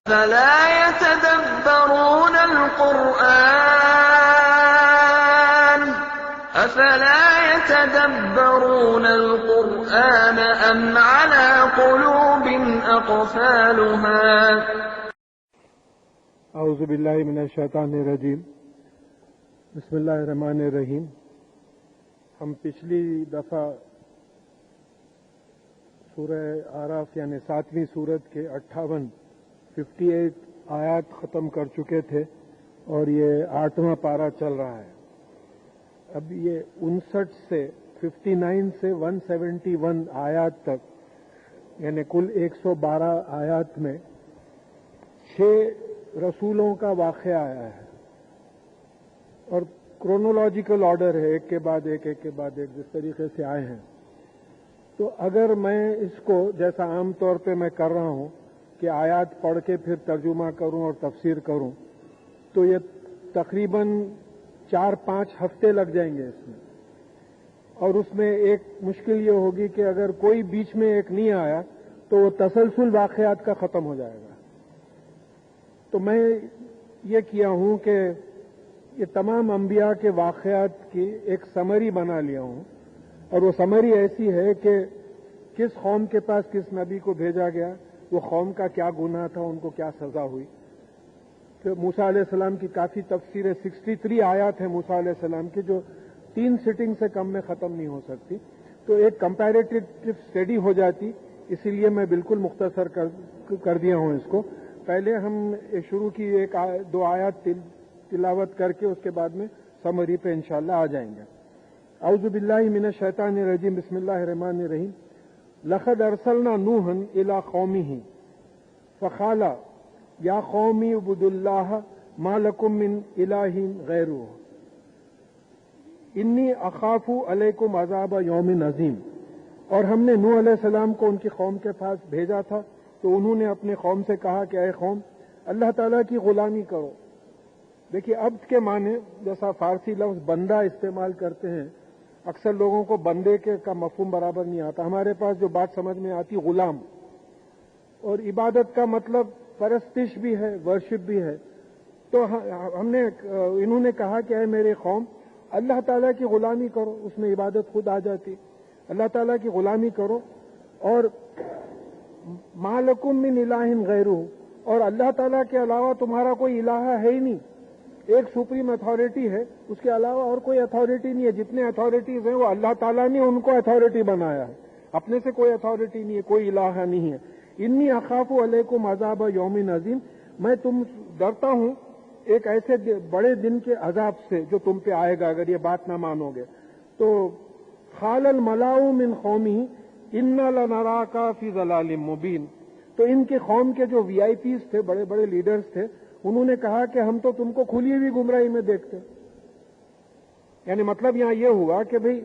فلا يتدبرون القرآن أم على قلوب أقفالها اعوذ باللہ من الشیطان الرجیم بسم اللہ الرحمن الرحیم۔ ہم پچھلی دفعہ سورہ اعراف یعنی 7ویں سورت کے 58 آیات ختم کر چکے تھے اور یہ 8واں پارہ چل رہا ہے۔ اب یہ 59 سے 59 سے 171 آیات تک یعنی کل 112 آیات میں 6 رسولوں کا واقعہ آیا ہے اور کرونولوجیکل آرڈر ہے، ایک کے بعد ایک جس طریقے سے آئے ہیں۔ تو اگر میں اس کو جیسا عام طور پہ میں کر رہا ہوں کہ آیات پڑھ کے پھر ترجمہ کروں اور تفسیر کروں تو یہ تقریباً 4-5 ہفتے لگ جائیں گے اس میں، اور اس میں ایک مشکل یہ ہوگی کہ اگر کوئی بیچ میں ایک نہیں آیا تو وہ تسلسل واقعات کا ختم ہو جائے گا۔ تو میں یہ کیا ہوں کہ یہ تمام انبیاء کے واقعات کی ایک سمری بنا لیا ہوں، اور وہ سمری ایسی ہے کہ کس قوم کے پاس کس نبی کو بھیجا گیا، وہ قوم کا کیا گناہ تھا، ان کو کیا سزا ہوئی۔ پھر موسیٰ علیہ السلام کی کافی تفسیر ہے، 63 آیات ہیں موسیٰ علیہ السلام کی جو 3 سٹنگ سے کم میں ختم نہیں ہو سکتی، تو ایک کمپیریٹو اسٹڈی ہو جاتی، اسی لیے میں بالکل مختصر کر دیا ہوں اس کو۔ پہلے ہم شروع کی 1-2 آیات تلاوت کر کے اس کے بعد میں سمری پہ انشاءاللہ آ جائیں گے۔ اعوذ باللہ من الشیطان الرجیم، بسم اللہ الرحمن الرحیم۔ لقد ارسلنا نوحا الى قومه فقال یا قوم اعبدوا اللہ ما لکم من الہ غیرہ انی اخاف علیکم عذاب یوم عظیم۔ اور ہم نے نوح علیہ السلام کو ان کی قوم کے پاس بھیجا تھا تو انہوں نے اپنے قوم سے کہا کہ اے قوم اللہ تعالیٰ کی غلامی کرو۔ دیکھیے عبد کے معنی جیسا فارسی لفظ بندہ استعمال کرتے ہیں، اکثر لوگوں کو بندے کا مفہوم برابر نہیں آتا۔ ہمارے پاس جو بات سمجھ میں آتی غلام، اور عبادت کا مطلب پرستش بھی ہے، ورشپ بھی ہے۔ تو انہوں نے کہا کہ اے میرے قوم اللہ تعالیٰ کی غلامی کرو، اس میں عبادت خود آ جاتی، اللہ تعالیٰ کی غلامی کرو، اور ما لکم من الہ غیرہ، اور اللہ تعالیٰ کے علاوہ تمہارا کوئی الہ ہے ہی نہیں، ایک سپریم اتھارٹی ہے، اس کے علاوہ اور کوئی اتھارٹی نہیں ہے۔ جتنے اتھارٹیز ہیں وہ اللہ تعالیٰ نے ان کو اتھارٹی بنایا ہے، اپنے سے کوئی اتھارٹی نہیں ہے، کوئی الہ نہیں ہے۔ انی اخاف علیکم عذاب یوم عظیم، میں تم ڈرتا ہوں ایک ایسے بڑے دن کے عذاب سے جو تم پہ آئے گا اگر یہ بات نہ مانو گے۔ تو قال الملأ من قومه انا لنراک فی ضلال مبین، تو ان کے قوم کے جو VIPs تھے، بڑے بڑے لیڈرز تھے، انہوں نے کہا کہ ہم تو تم کو کھلی ہوئی گمراہی میں دیکھتے۔ یعنی مطلب یہاں یہ ہوا کہ بھئی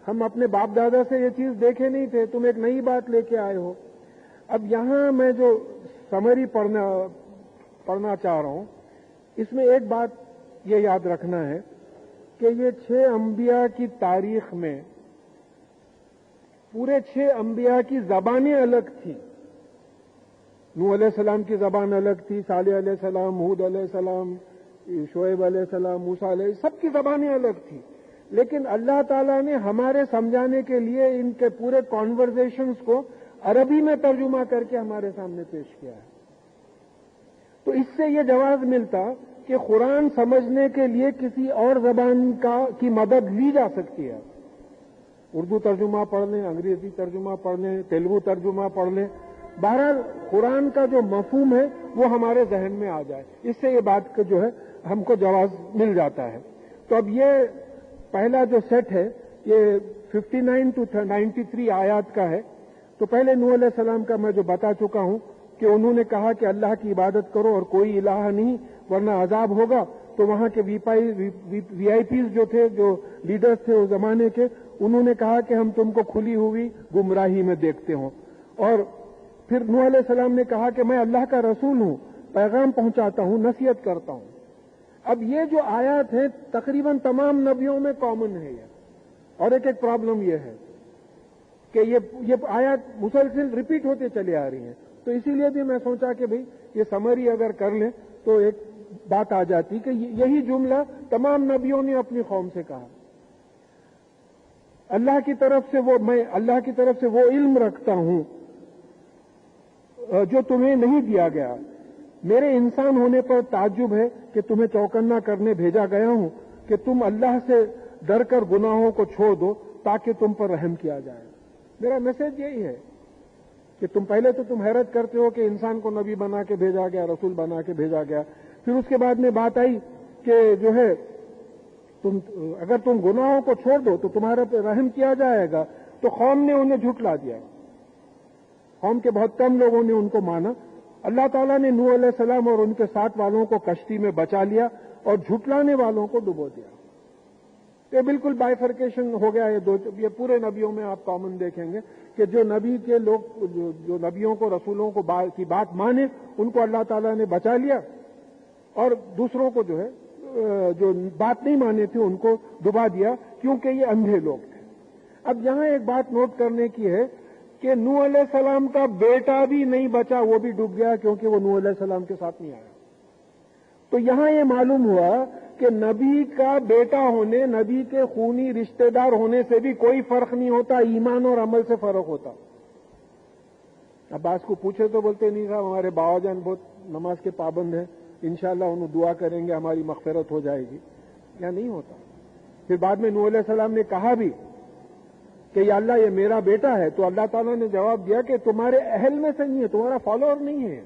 ہم اپنے باپ دادا سے یہ چیز دیکھے نہیں تھے، تم ایک نئی بات لے کے آئے ہو۔ اب یہاں میں جو سمری پڑھنا چاہ رہا ہوں، اس میں ایک بات یہ یاد رکھنا ہے کہ یہ 6 انبیاء کی تاریخ میں پورے 6 انبیاء کی زبانیں الگ تھیں۔ نوح علیہ السلام کی زبان الگ تھی، صالح علیہ السلام، ہود علیہ السلام، شعیب علیہ السلام، موسیٰ علیہ السلام، سب کی زبانیں الگ تھیں، لیکن اللہ تعالیٰ نے ہمارے سمجھانے کے لیے ان کے پورے کانورزیشنز کو عربی میں ترجمہ کر کے ہمارے سامنے پیش کیا ہے۔ تو اس سے یہ جواز ملتا کہ قرآن سمجھنے کے لیے کسی اور زبان کی مدد لی جا سکتی ہے۔ اردو ترجمہ پڑھ لیں، انگریزی ترجمہ پڑھ لیں، تیلگو ترجمہ پڑھ لیں، بہرحال قرآن کا جو مفہوم ہے وہ ہمارے ذہن میں آ جائے، اس سے یہ بات کا جو ہے ہم کو جواز مل جاتا ہے۔ تو اب یہ پہلا جو سیٹ ہے یہ 59 to 93 آیات کا ہے۔ تو پہلے نوح علیہ السلام کا میں جو بتا چکا ہوں کہ انہوں نے کہا کہ اللہ کی عبادت کرو اور کوئی الہ نہیں ورنہ عذاب ہوگا، تو وہاں کے VIPs جو تھے، جو لیڈرز تھے اس زمانے کے، انہوں نے کہا کہ ہم تم کو کھلی ہوئی گمراہی میں دیکھتے ہوں۔ اور پھر نوح علیہ السلام نے کہا کہ میں اللہ کا رسول ہوں، پیغام پہنچاتا ہوں، نصیحت کرتا ہوں۔ اب یہ جو آیات ہیں تقریباً تمام نبیوں میں کامن ہے یہ، اور ایک پرابلم یہ ہے کہ یہ آیات مسلسل ریپیٹ ہوتے چلے آ رہی ہیں، تو اسی لیے بھی میں سوچا کہ بھئی یہ سمری اگر کر لیں تو ایک بات آ جاتی کہ یہی جملہ تمام نبیوں نے اپنی قوم سے کہا. اللہ کی طرف سے وہ علم رکھتا ہوں جو تمہیں نہیں دیا گیا. میرے انسان ہونے پر تعجب ہے کہ تمہیں چوکنا کرنے بھیجا گیا ہوں کہ تم اللہ سے ڈر کر گناہوں کو چھوڑ دو تاکہ تم پر رحم کیا جائے. میرا میسج یہی ہے کہ پہلے تو تم حیرت کرتے ہو کہ انسان کو نبی بنا کے بھیجا گیا, رسول بنا کے بھیجا گیا. پھر اس کے بعد میں بات آئی کہ جو ہے اگر تم گناہوں کو چھوڑ دو تو تمہارا پہ رحم کیا جائے گا. تو قوم نے انہیں جھٹلا دیا. قوم کے بہت کم لوگوں نے ان کو مانا. اللہ تعالیٰ نے نوح علیہ السلام اور ان کے ساتھ والوں کو کشتی میں بچا لیا اور جھٹلانے والوں کو ڈبو دیا. یہ بالکل بائیفرکیشن ہو گیا. یہ پورے نبیوں میں آپ کامن دیکھیں گے کہ جو نبی کے لوگ جو نبیوں کو رسولوں کو کی بات مانے ان کو اللہ تعالیٰ نے بچا لیا اور دوسروں کو جو ہے جو بات نہیں مانے تھے ان کو ڈبا دیا کیونکہ یہ اندھے لوگ تھے. اب یہاں ایک بات نوٹ کرنے کی ہے کہ نوح علیہ السلام کا بیٹا بھی نہیں بچا, وہ بھی ڈوب گیا کیونکہ وہ نوح علیہ السلام کے ساتھ نہیں آیا. تو یہاں یہ معلوم ہوا کہ نبی کا بیٹا ہونے, نبی کے خونی رشتہ دار ہونے سے بھی کوئی فرق نہیں ہوتا, ایمان اور عمل سے فرق ہوتا. اب بعض کو پوچھے تو بولتے نہیں صاحب ہمارے باوا جان بہت نماز کے پابند ہیں, انشاءاللہ انہوں دعا کریں گے ہماری مغفرت ہو جائے گی. یا نہیں ہوتا. پھر بعد میں نوح علیہ السلام نے کہا بھی کہ یا اللہ یہ میرا بیٹا ہے, تو اللہ تعالیٰ نے جواب دیا کہ تمہارے اہل میں سے نہیں ہے, تمہارا فالوور نہیں ہے.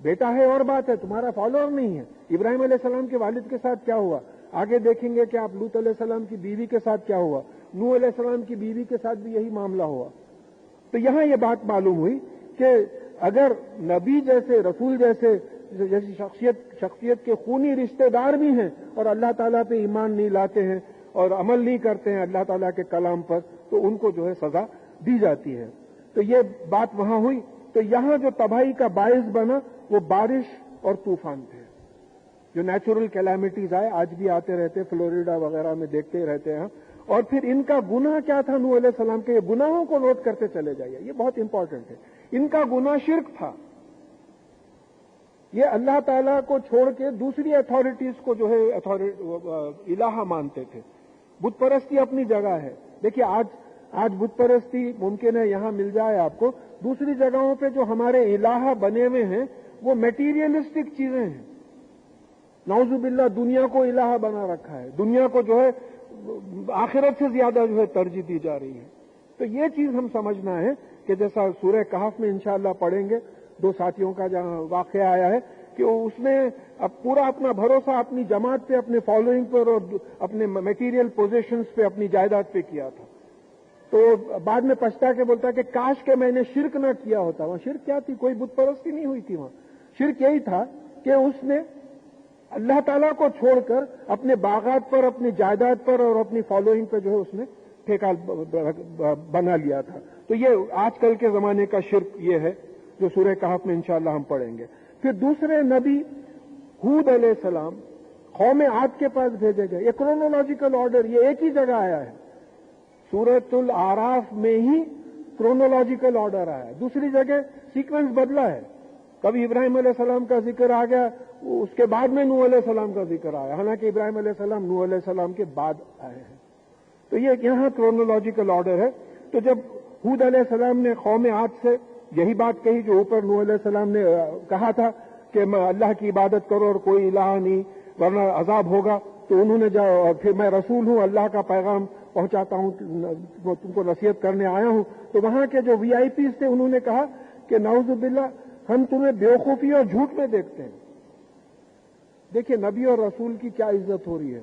بیٹا ہے اور بات ہے, تمہارا فالوور نہیں ہے. ابراہیم علیہ السلام کے والد کے ساتھ کیا ہوا آگے دیکھیں گے کہ آپ لوط علیہ السلام کی بیوی کے ساتھ کیا ہوا, نوح علیہ السلام کی بیوی کے ساتھ بھی یہی معاملہ ہوا. تو یہاں یہ بات معلوم ہوئی کہ اگر نبی جیسے رسول جیسی شخصیت کے خونی رشتہ دار بھی ہیں اور اللہ تعالیٰ پہ ایمان نہیں لاتے ہیں اور عمل نہیں کرتے ہیں اللہ تعالیٰ کے کلام پر, تو ان کو جو ہے سزا دی جاتی ہے. تو یہ بات وہاں ہوئی. تو یہاں جو تباہی کا باعث بنا وہ بارش اور طوفان تھے. جو نیچرل کیلامیٹیز آئے, آج بھی آتے رہتے, فلوریڈا وغیرہ میں دیکھتے رہتے ہیں. اور پھر ان کا گناہ کیا تھا نوح علیہ السلام کے, یہ گناہوں کو نوٹ کرتے چلے جائیے, یہ بہت امپورٹنٹ ہے. ان کا گناہ شرک تھا. یہ اللہ تعالیٰ کو چھوڑ کے دوسری اتھارٹیز کو جو ہے الہ مانتے تھے. بت پرستی اپنی جگہ ہے. دیکھیے آج بت پرستی ممکن ہے یہاں مل جائے آپ کو, دوسری جگہوں پہ جو ہمارے الہ بنے ہوئے ہیں وہ میٹیریلسٹک چیزیں ہیں. نعوذ باللہ دنیا کو الہ بنا رکھا ہے, دنیا کو جو ہے آخرت سے زیادہ جو ہے ترجیح دی جا رہی ہے. تو یہ چیز ہم سمجھنا ہے کہ جیسا سورہ کہف میں انشاءاللہ پڑھیں گے, دو ساتھیوں کا جہاں واقعہ آیا ہے کہ اس نے اب پورا اپنا بھروسہ اپنی جماعت پہ, اپنے فالوئنگ پر اور اپنے میٹیریل پوزیشنز پہ, اپنی جائیداد پہ کیا تھا. تو بعد میں پچھتا کے بولتا کہ کاش کہ میں نے شرک نہ کیا ہوتا. وہاں شرک کیا تھی؟ کوئی بت پرستی نہیں ہوئی تھی. وہاں شرک یہی تھا کہ اس نے اللہ تعالیٰ کو چھوڑ کر اپنے باغات پر, اپنی جائیداد پر اور اپنی فالوئنگ پہ جو ہے اس نے ٹھیکہ بنا لیا تھا. تو یہ آج کل کے زمانے کا شرک یہ ہے جو سورہ کہف میں انشاءاللہ ہم پڑھیں گے. پھر دوسرے نبی ہود علیہ السلام قوم عاد کے پاس بھیجے گئے. یہ کرونولوجیکل آرڈر یہ ایک ہی جگہ آیا ہے. سورۃ الاعراف میں ہی کرونولوجیکل آرڈر آیا ہے, دوسری جگہ سیکوینس بدلا ہے. کبھی ابراہیم علیہ السلام کا ذکر آ گیا, اس کے بعد میں نوح علیہ السلام کا ذکر آیا, حالانکہ ابراہیم علیہ السلام نوح علیہ السلام کے بعد آئے ہیں. تو یہ یہاں کرونولوجیکل آرڈر ہے. تو جب ہود علیہ السلام نے قوم عاد سے یہی بات کہی جو اوپر نوح علیہ السلام نے کہا تھا کہ میں اللہ کی عبادت کرو اور کوئی الہ نہیں ورنہ عذاب ہوگا, تو انہوں نے پھر میں رسول ہوں, اللہ کا پیغام پہنچاتا ہوں, تم کو نصیحت کرنے آیا ہوں. تو وہاں کے جو وی آئی پیز تھے انہوں نے کہا کہ نعوذ باللہ ہم تمہیں بیوقوفی اور جھوٹ میں دیکھتے ہیں. دیکھیے نبی اور رسول کی کیا عزت ہو رہی ہے.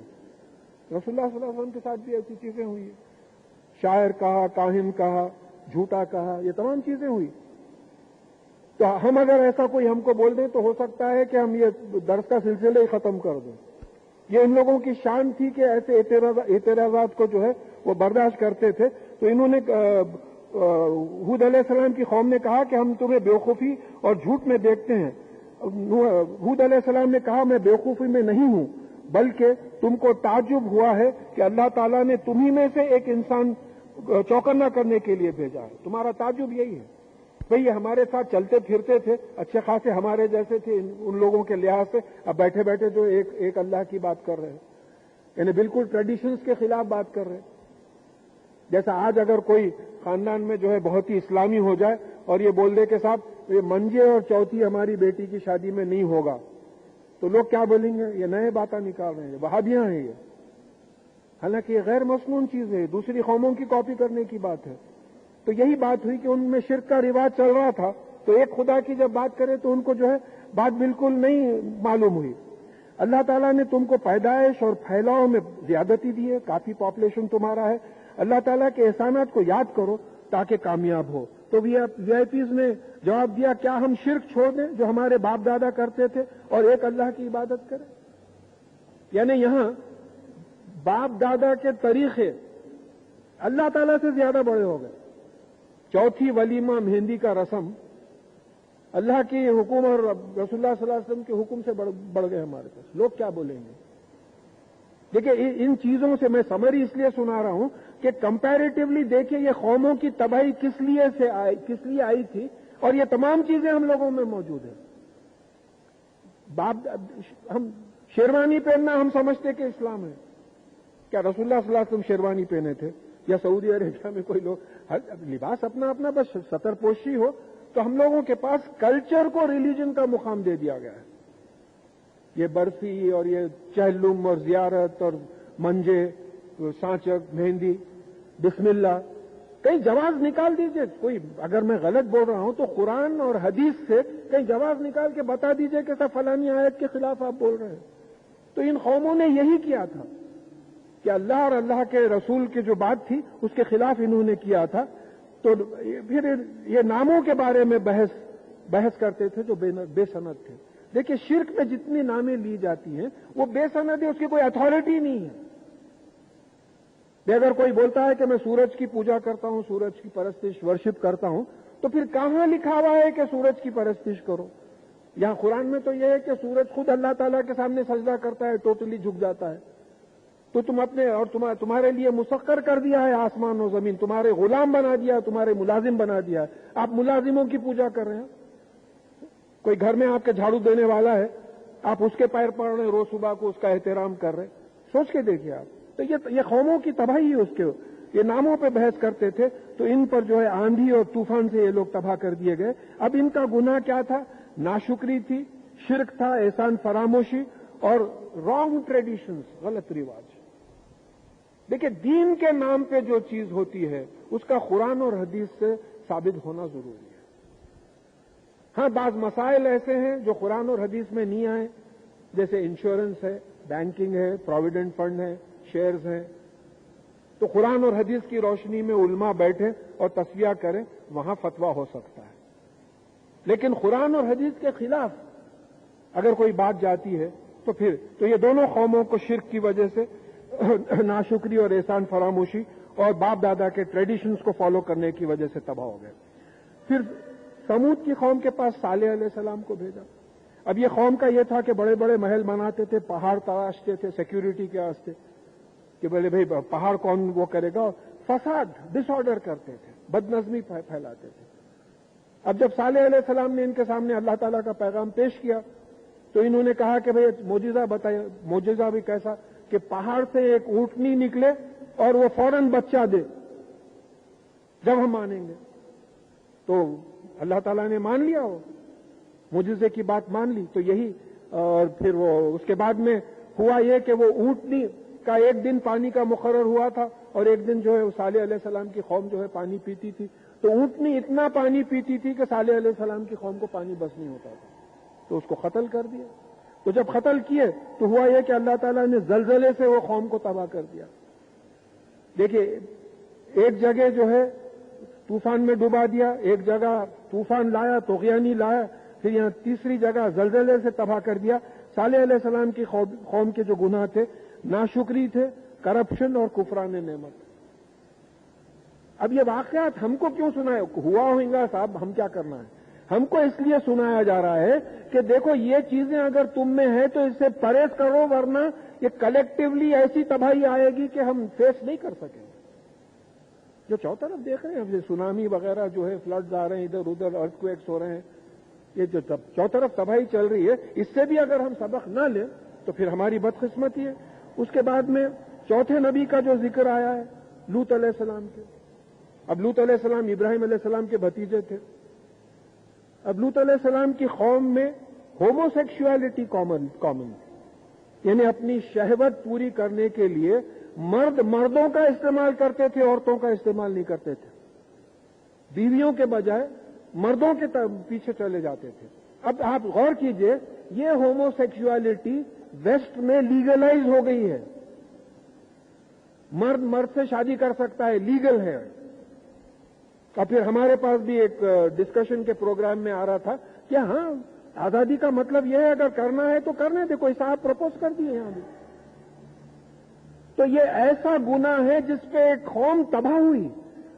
رسول اللہ صلی اللہ علیہ وسلم کے ساتھ بھی ایسی چیزیں ہوئی ہیں. شاعر کہا, کاہن کہا, جھوٹا کہا, یہ تمام چیزیں ہوئی. تو ہم اگر ایسا کوئی ہم کو بول دیں تو ہو سکتا ہے کہ ہم یہ درس کا سلسلہ ہی ختم کر دیں. یہ ان لوگوں کی شان تھی کہ ایسے اعتراضات کو جو ہے وہ برداشت کرتے تھے. تو انہوں نے ہود علیہ السلام کی قوم نے کہا کہ ہم تمہیں بیوقوفی اور جھوٹ میں دیکھتے ہیں. ہود علیہ السلام نے کہا میں بیوقوفی میں نہیں ہوں, بلکہ تم کو تعجب ہوا ہے کہ اللہ تعالیٰ نے تمہیں میں سے ایک انسان چوکنا کرنے کے لیے بھیجا ہے. تمہارا تعجب یہی ہے. بھئی یہ ہمارے ساتھ چلتے پھرتے تھے، اچھے خاصے ہمارے جیسے تھے ان لوگوں کے لحاظ سے، اب بیٹھے بیٹھے جو ایک اللہ کی بات کر رہے ہیں، یعنی بالکل ٹریڈیشنز کے خلاف بات کر رہے ہیں. جیسا آج اگر کوئی خاندان میں جو ہے بہت ہی اسلامی ہو جائے اور یہ بول دے کہ صاحب یہ منجے اور چوتھی ہماری بیٹی کی شادی میں نہیں ہوگا، تو لوگ کیا بولیں گے؟ یہ نئے باتیں نکال رہے ہیں، وہابیاں ہیں یہ. حالانکہ یہ غیر مسنون چیز ہے، دوسری قوموں کی کاپی کرنے کی بات ہے. تو یہی بات ہوئی کہ ان میں شرک کا رواج چل رہا تھا، تو ایک خدا کی جب بات کرے تو ان کو جو ہے بات بالکل نہیں معلوم ہوئی. اللہ تعالیٰ نے تم کو پیدائش اور پھیلاؤ میں زیادتی دی ہے، کافی پاپولیشن تمہارا ہے. اللہ تعالیٰ کے احسانات کو یاد کرو تاکہ کامیاب ہو. تو وی آئی پیز نے جواب دیا، کیا ہم شرک چھوڑ دیں جو ہمارے باپ دادا کرتے تھے اور ایک اللہ کی عبادت کریں؟ یعنی یہاں باپ دادا کے طریقے اللہ تعالیٰ سے زیادہ بڑے ہو گئے. چوتھی ولیمہ مہندی کا رسم اللہ کی حکم اور رسول اللہ صلی اللہ علیہ وسلم کے حکم سے بڑھ گئے ہمارے پاس. لوگ کیا بولیں گے؟ دیکھیں ان چیزوں سے میں سمری اس لیے سنا رہا ہوں کہ کمپیریٹیولی دیکھیں یہ قوموں کی تباہی کس لیے آئی تھی، اور یہ تمام چیزیں ہم لوگوں میں موجود ہیں. ہم شیروانی پہننا ہم سمجھتے کہ اسلام ہے. کیا رسول اللہ صلی اللہ علیہ وسلم شیروانی پہنے تھے؟ یا سعودی عربیہ میں کوئی لوگ لباس اپنا اپنا بس ستر پوشی ہو. تو ہم لوگوں کے پاس کلچر کو ریلیجن کا مقام دے دیا گیا ہے. یہ برفی اور یہ چہلم اور زیارت اور منجے، سانچک، مہندی، بسم اللہ، کہیں جواز نکال دیجئے. کوئی اگر میں غلط بول رہا ہوں تو قرآن اور حدیث سے کہیں جواز نکال کے بتا دیجئے کہ صاحب فلانی آیت کے خلاف آپ بول رہے ہیں. تو ان قوموں نے یہی کیا تھا کہ اللہ اور اللہ کے رسول کی جو بات تھی اس کے خلاف انہوں نے کیا تھا. تو پھر یہ ناموں کے بارے میں بحث کرتے تھے جو بے سند تھے. دیکھیں شرک میں جتنی نامیں لی جاتی ہیں وہ بے سند ہے، اس کی کوئی اتھارٹی نہیں ہے. اگر کوئی بولتا ہے کہ میں سورج کی پوجا کرتا ہوں، سورج کی پرستش ورشپ کرتا ہوں، تو پھر کہاں لکھا ہوا ہے کہ سورج کی پرستش کرو؟ یہاں قرآن میں تو یہ ہے کہ سورج خود اللہ تعالیٰ کے سامنے سجدہ کرتا ہے، ٹوٹلی جھک جاتا ہے. تو تم اپنے اور تمہارے لیے مسخر کر دیا ہے آسمان و زمین، تمہارے غلام بنا دیا، تمہارے ملازم بنا دیا. آپ ملازموں کی پوجا کر رہے ہیں. کوئی گھر میں آپ کے جھاڑو دینے والا ہے، آپ اس کے پیر پڑ رہے ہیں، روز صبح کو اس کا احترام کر رہے ہیں. سوچ کے دیکھیے آپ. تو یہ قوموں کی تباہی ہے. اس کے یہ ناموں پہ بحث کرتے تھے تو ان پر جو ہے آندھی اور طوفان سے یہ لوگ تباہ کر دیے گئے. اب ان کا گناہ کیا تھا؟ ناشکری تھی، شرک تھا، احسان فراموشی اور رانگ ٹریڈیشنز، غلط رواج. دیکھیں دین کے نام پہ جو چیز ہوتی ہے اس کا قرآن اور حدیث سے ثابت ہونا ضروری ہے. ہاں بعض مسائل ایسے ہیں جو قرآن اور حدیث میں نہیں آئے، جیسے انشورنس ہے، بینکنگ ہے، پروویڈنٹ فنڈ ہے، شیئرز ہیں. تو قرآن اور حدیث کی روشنی میں علماء بیٹھیں اور تصفیہ کریں، وہاں فتویٰ ہو سکتا ہے. لیکن قرآن اور حدیث کے خلاف اگر کوئی بات جاتی ہے تو یہ دونوں قوموں کو شرک کی وجہ سے، ناشکری اور احسان فراموشی اور باپ دادا کے ٹریڈیشنز کو فالو کرنے کی وجہ سے تباہ ہو گئے. پھر سمود کی قوم کے پاس صالح علیہ السلام کو بھیجا. اب یہ قوم کا یہ تھا کہ بڑے بڑے محل بناتے تھے، پہاڑ تراشتے تھے سیکیورٹی کے واسطے کہ بولے بھائی پہاڑ کون وہ کرے گا. فساد، ڈس آرڈر کرتے تھے، بد نظمی پھیلاتے تھے. اب جب صالح علیہ السلام نے ان کے سامنے اللہ تعالیٰ کا پیغام پیش کیا تو انہوں نے کہا کہ بھائی معجزہ بتائیے. معجزہ بھی کیسا کہ پہاڑ سے ایک اونٹنی نکلے اور وہ فوراً بچہ دے، جب ہم مانیں گے. تو اللہ تعالیٰ نے مان لیا، وہ معجزے کی بات مان لی. تو یہی اور پھر وہ اس کے بعد میں ہوا یہ کہ وہ اونٹنی کا ایک دن پانی کا مقرر ہوا تھا اور ایک دن جو ہے صالح علیہ السلام کی قوم جو ہے پانی پیتی تھی. تو اونٹنی اتنا پانی پیتی تھی کہ صالح علیہ السلام کی قوم کو پانی بس نہیں ہوتا تھا. تو اس کو قتل کر دیا. تو جب قتل کیے تو ہوا یہ کہ اللہ تعالیٰ نے زلزلے سے وہ قوم کو تباہ کر دیا. دیکھیے ایک جگہ جو ہے طوفان میں ڈبا دیا، ایک جگہ طوفان لایا، طغیانی لایا، پھر یہاں تیسری جگہ زلزلے سے تباہ کر دیا. صالح علیہ السلام کی قوم کے جو گناہ تھے، ناشکری تھے، کرپشن اور کفران نعمت. اب یہ واقعات ہم کو کیوں سنائے؟ ہوا ہوگا صاحب، ہم کیا کرنا ہے؟ ہم کو اس لیے سنایا جا رہا ہے کہ دیکھو یہ چیزیں اگر تم میں ہیں تو اس سے پرہیز کرو، ورنہ یہ کلیکٹیولی ایسی تباہی آئے گی کہ ہم فیس نہیں کر سکیں. جو چوطرف دیکھ رہے ہیں سونامی وغیرہ جو ہے، فلڈز آ رہے ہیں ادھر ادھر، ارتھکویکس ہو رہے ہیں، یہ جو چوطرف تباہی چل رہی ہے، اس سے بھی اگر ہم سبق نہ لیں تو پھر ہماری بدقسمتی ہے۔ اس کے بعد میں چوتھے نبی کا جو ذکر آیا ہے لوط علیہ السلام کے۔ اب لوط علیہ السلام ابراہیم علیہ السلام کے بھتیجے تھے۔ اب لوط علیہ السلام کی قوم میں ہومو سیکشولیٹی کامن تھی، یعنی اپنی شہوت پوری کرنے کے لیے مرد مردوں کا استعمال کرتے تھے، عورتوں کا استعمال نہیں کرتے تھے، بیویوں کے بجائے مردوں کے پیچھے چلے جاتے تھے۔ اب آپ غور کیجئے، یہ ہومو سیکشولیٹی ویسٹ میں لیگلائز ہو گئی ہے، مرد مرد سے شادی کر سکتا ہے، لیگل ہے۔ اور پھر ہمارے پاس بھی ایک ڈسکشن کے پروگرام میں آ رہا تھا کہ ہاں آزادی کا مطلب یہ ہے اگر کرنا ہے تو کرنے دے، کوئی صاحب پرپوز کر دیے یہاں بھی۔ تو یہ ایسا گناہ ہے جس پہ ایک قوم تباہ ہوئی،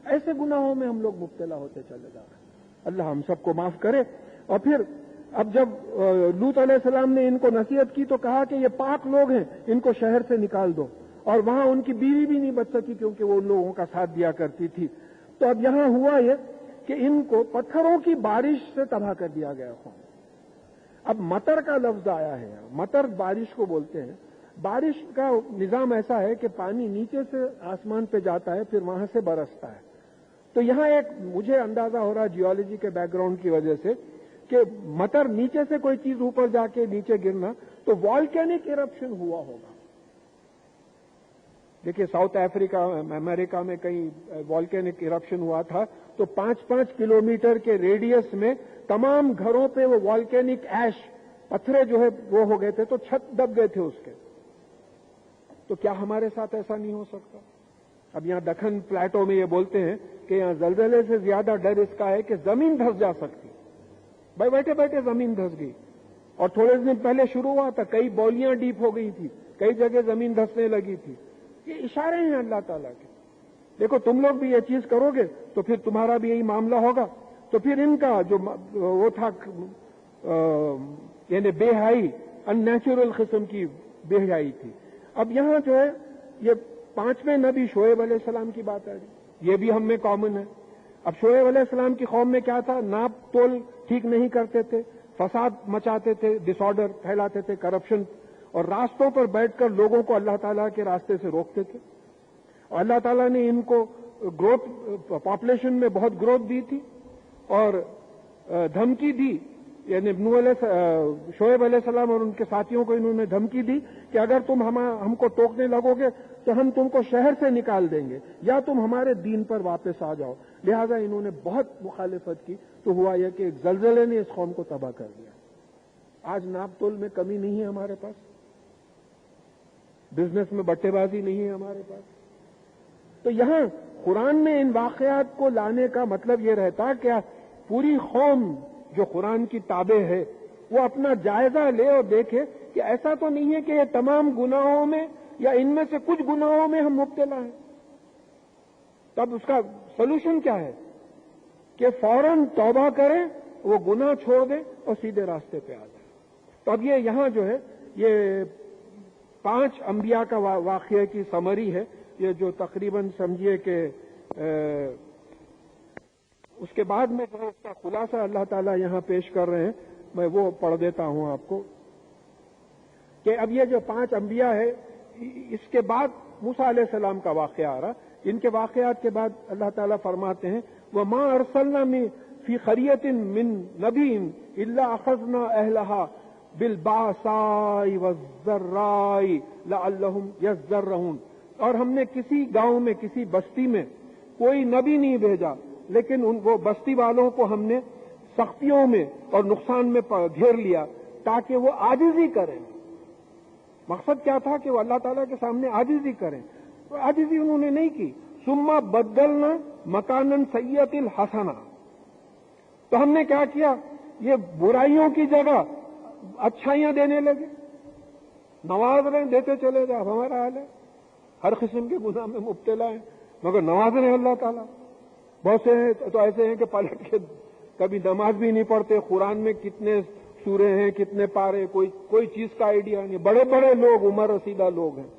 ایسے گناہوں میں ہم لوگ مبتلا ہوتے چلے جا رہے ہیں۔ اللہ ہم سب کو معاف کرے۔ اور پھر اب جب لوط علیہ السلام نے ان کو نصیحت کی تو کہا کہ یہ پاک لوگ ہیں، ان کو شہر سے نکال دو، اور وہاں ان کی بیوی بھی نہیں بچ سکی کیونکہ وہ ان لوگوں کا ساتھ دیا کرتی تھی۔ تو اب یہاں ہوا یہ کہ ان کو پتھروں کی بارش سے تباہ کر دیا گیا قوم۔ اب مطر کا لفظ آیا ہے، مطر بارش کو بولتے ہیں۔ بارش کا نظام ایسا ہے کہ پانی نیچے سے آسمان پہ جاتا ہے، پھر وہاں سے برستا ہے۔ تو یہاں ایک مجھے اندازہ ہو رہا ہے جیولوجی کے بیک گراؤنڈ کی وجہ سے کہ مطر نیچے سے کوئی چیز اوپر جا کے نیچے گرنا تو والکینک ایرپشن ہوا ہوگا۔ دیکھیے ساؤتھ افریقہ امریکہ میں کئی والکینک ایرپشن ہوا تھا، تو 5-5 کلومیٹر کے ریڈیس میں تمام گھروں پہ وہ والکینک ایش پتھرے جو ہے وہ ہو گئے تھے، تو چھت دب گئے تھے اس کے۔ تو کیا ہمارے ساتھ ایسا نہیں ہو سکتا؟ اب یہاں دکن پلیٹو میں یہ بولتے ہیں کہ یہاں زلزلے سے زیادہ ڈر اس کا ہے کہ زمین دھس جا سکتی۔ بھائی بیٹھے بیٹھے زمین دھس گئی، اور تھوڑے دن پہلے شروع ہوا تھا، کئی بولیاں ڈیپ ہو گئی تھی، کئی جگہ زمین دھسنے لگی تھی۔ یہ اشارے ہیں اللہ تعالیٰ کے۔ دیکھو تم لوگ بھی یہ چیز کرو گے تو پھر تمہارا بھی یہی معاملہ ہوگا۔ تو پھر ان کا جو وہ تھا یعنی بے حیائی، ان نیچرل قسم کی بے حیائی تھی۔ اب یہاں جو ہے یہ 5ویں نبی شعیب علیہ السلام کی بات آ رہی، یہ بھی ہم میں کامن ہے۔ اب شعیب علیہ السلام کی قوم میں کیا تھا؟ ناپ تول ٹھیک نہیں کرتے تھے، فساد مچاتے تھے، ڈس آرڈر پھیلاتے تھے، کرپشن، اور راستوں پر بیٹھ کر لوگوں کو اللہ تعالیٰ کے راستے سے روکتے تھے۔ اور اللہ تعالیٰ نے ان کو گروتھ، پاپولیشن میں بہت گروتھ دی تھی، اور دھمکی دی، یعنی شعیب علیہ السلام اور ان کے ساتھیوں کو انہوں نے دھمکی دی کہ اگر تم ہم کو ٹوکنے لگو گے تو ہم تم کو شہر سے نکال دیں گے، یا تم ہمارے دین پر واپس آ جاؤ۔ لہذا انہوں نے بہت مخالفت کی، تو ہوا یہ کہ ایک زلزلے نے اس قوم کو تباہ کر دیا۔ آج ناپ تول میں کمی نہیں ہے ہمارے پاس، بزنس میں بٹے بازی نہیں ہے ہمارے پاس۔ تو یہاں قرآن میں ان واقعات کو لانے کا مطلب یہ رہتا کہ پوری قوم جو قرآن کی تابع ہے وہ اپنا جائزہ لے اور دیکھے کہ ایسا تو نہیں ہے کہ یہ تمام گناہوں میں یا ان میں سے کچھ گناہوں میں ہم مبتلا ہیں۔ تب اس کا سولوشن کیا ہے کہ فوراً توبہ کریں، وہ گناہ چھوڑ دیں اور سیدھے راستے پہ آ جائیں۔ تو اب یہ یہاں جو ہے یہ 5 انبیاء کا واقعہ کی سمری ہے، یہ جو تقریباً سمجھیے کہ اس کے بعد میں جو ہے اس کا خلاصہ اللہ تعالیٰ یہاں پیش کر رہے ہیں، میں وہ پڑھ دیتا ہوں آپ کو کہ اب یہ جو 5 انبیاء ہے، اس کے بعد موسیٰ علیہ السلام کا واقعہ آ رہا، ان کے واقعات کے بعد اللہ تعالیٰ فرماتے ہیں وَمَا أَرْسَلْنَا فِي قَرْيَةٍ مِّن نَبِيٍّ إِلَّا أَخَذْنَا أَهْلَهَا بِالْبَأْسَاءِ وَالضَّرَّاءِ لَعَلَّهُمْ يَضَّرَّعُونَ، اور ہم نے کسی گاؤں میں، کسی بستی میں کوئی نبی نہیں بھیجا، لیکن وہ بستی والوں کو ہم نے سختیوں میں اور نقصان میں گھیر لیا تاکہ وہ عاجزی کریں۔ مقصد کیا تھا کہ وہ اللہ تعالیٰ کے سامنے عاجزی کریں، تو عاجزی انہوں نے نہیں کی۔ ثم بدلنا مکانا سیئۃ الحسنہ، تو ہم نے کیا کیا، یہ برائیوں کی جگہ اچھائیاں دینے لگے، نواز رہے، دیتے چلے جا۔ ہمارا حال ہے، ہر قسم کے گناہ میں مبتلا ہیں مگر نواز رہے اللہ تعالیٰ۔ بہت سے ہیں تو ایسے ہیں کہ پلٹ کے کبھی نماز بھی نہیں پڑھتے، قرآن میں کتنے سورے ہیں، کتنے پارے، کوئی چیز کا آئیڈیا نہیں۔ بڑے بڑے لوگ، عمر رسیدہ لوگ ہیں،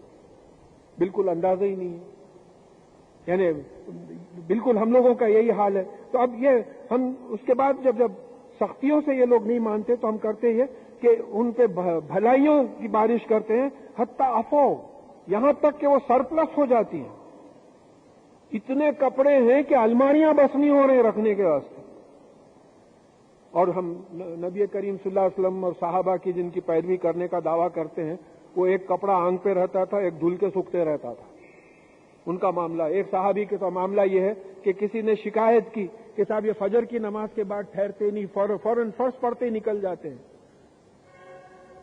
بالکل اندازہ ہی نہیں ہے۔ یعنی بالکل ہم لوگوں کا یہی حال ہے. تو اب یہ ہم اس کے بعد جب سختیوں سے یہ لوگ نہیں مانتے تو ہم کرتے یہ کہ ان پہ بھلائیوں کی بارش کرتے ہیں، حتی افو، یہاں تک کہ وہ سرپلس ہو جاتی ہیں. اتنے کپڑے ہیں کہ الماریاں بس نہیں ہو رہے رکھنے کے واسطے. اور ہم نبی کریم صلی اللہ علیہ وسلم اور صحابہ کی جن کی پیروی کرنے کا دعویٰ کرتے ہیں، وہ ایک کپڑا آنکھ پہ رہتا تھا، ایک دھل کے سوکھتے رہتا تھا. ان کا معاملہ، ایک صحابی کا معاملہ یہ ہے کہ کسی نے شکایت کی کہ صاحب یہ فجر کی نماز کے بعد ٹھہرتے نہیں، فوراً فرض پڑھتے ہی نکل جاتے ہیں.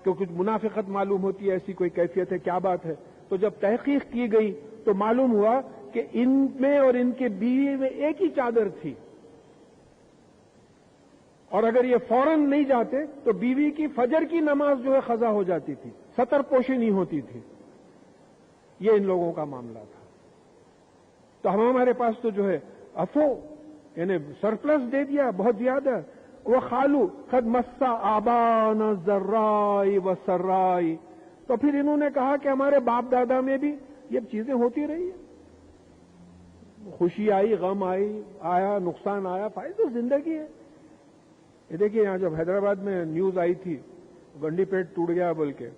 تو کچھ منافقت معلوم ہوتی ہے، ایسی کوئی کیفیت ہے، کیا بات ہے. تو جب تحقیق کی گئی تو معلوم ہوا کہ ان میں اور ان کے بیوی میں ایک ہی چادر تھی، اور اگر یہ فوراً نہیں جاتے تو بیوی کی فجر کی نماز جو ہے قضا ہو جاتی تھی، ستر پوشی نہیں ہوتی تھی. یہ ان لوگوں کا معاملہ تھا. تو ہمارے پاس تو جو ہے افو، یعنی سرپلس دے دیا بہت زیادہ. وہ خالو خد مسا آبان ذرائی و سرائی، تو پھر انہوں نے کہا کہ ہمارے باپ دادا میں بھی یہ چیزیں ہوتی رہی ہیں. خوشی آئی، غم آیا، نقصان آیا، فائدہ تو زندگی ہے. یہ دیکھیے یہاں جب حیدرآباد میں نیوز آئی تھی گنڈی پیٹ ٹوٹ گیا بول کے،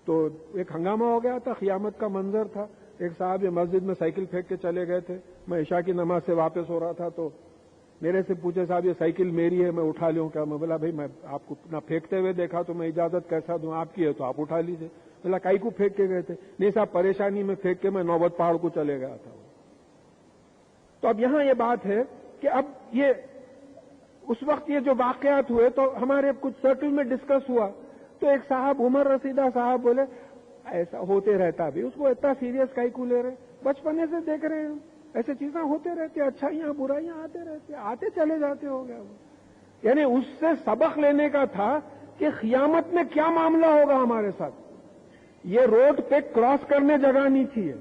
تو ایک ہنگامہ ہو گیا تھا، قیامت کا منظر تھا. ایک صاحب یہ مسجد میں سائیکل پھینک کے چلے گئے تھے. میں عشاء کی نماز سے واپس ہو رہا تھا تو میرے سے پوچھے صاحب یہ سائیکل میری ہے، میں اٹھا لوں کیا؟ میں بولا بھائی میں آپ کو نہ پھینکتے ہوئے دیکھا تو میں اجازت کیسا دوں، آپ کی ہے تو آپ اٹھا لیجیے. بولا کائی کو پھینک کے گئے تھے؟ نہیں صاحب پریشانی میں پھینک کے میں نوبت پہاڑ کو چلے گیا تھا. تو اب یہاں یہ بات ہے کہ اب یہ اس وقت یہ جو واقعات ہوئے تو ہمارے کچھ سرکل میں ڈسکس ہوا تو ایک صاحب عمر رسیدہ صاحب بولے ایسا ہوتے رہتا بھی، اس کو اتنا سیریس کائی کو لے رہے، بچپنے سے دیکھ رہے ہیں ایسے چیزیں ہوتے رہتی، اچھائیاں برائیاں آتے رہتے، آتے چلے جاتے ہو گیا. یعنی اس سے سبق لینے کا تھا کہ قیامت میں کیا معاملہ ہوگا ہمارے ساتھ. یہ روڈ پہ کراس کرنے جگہ نہیں تھی.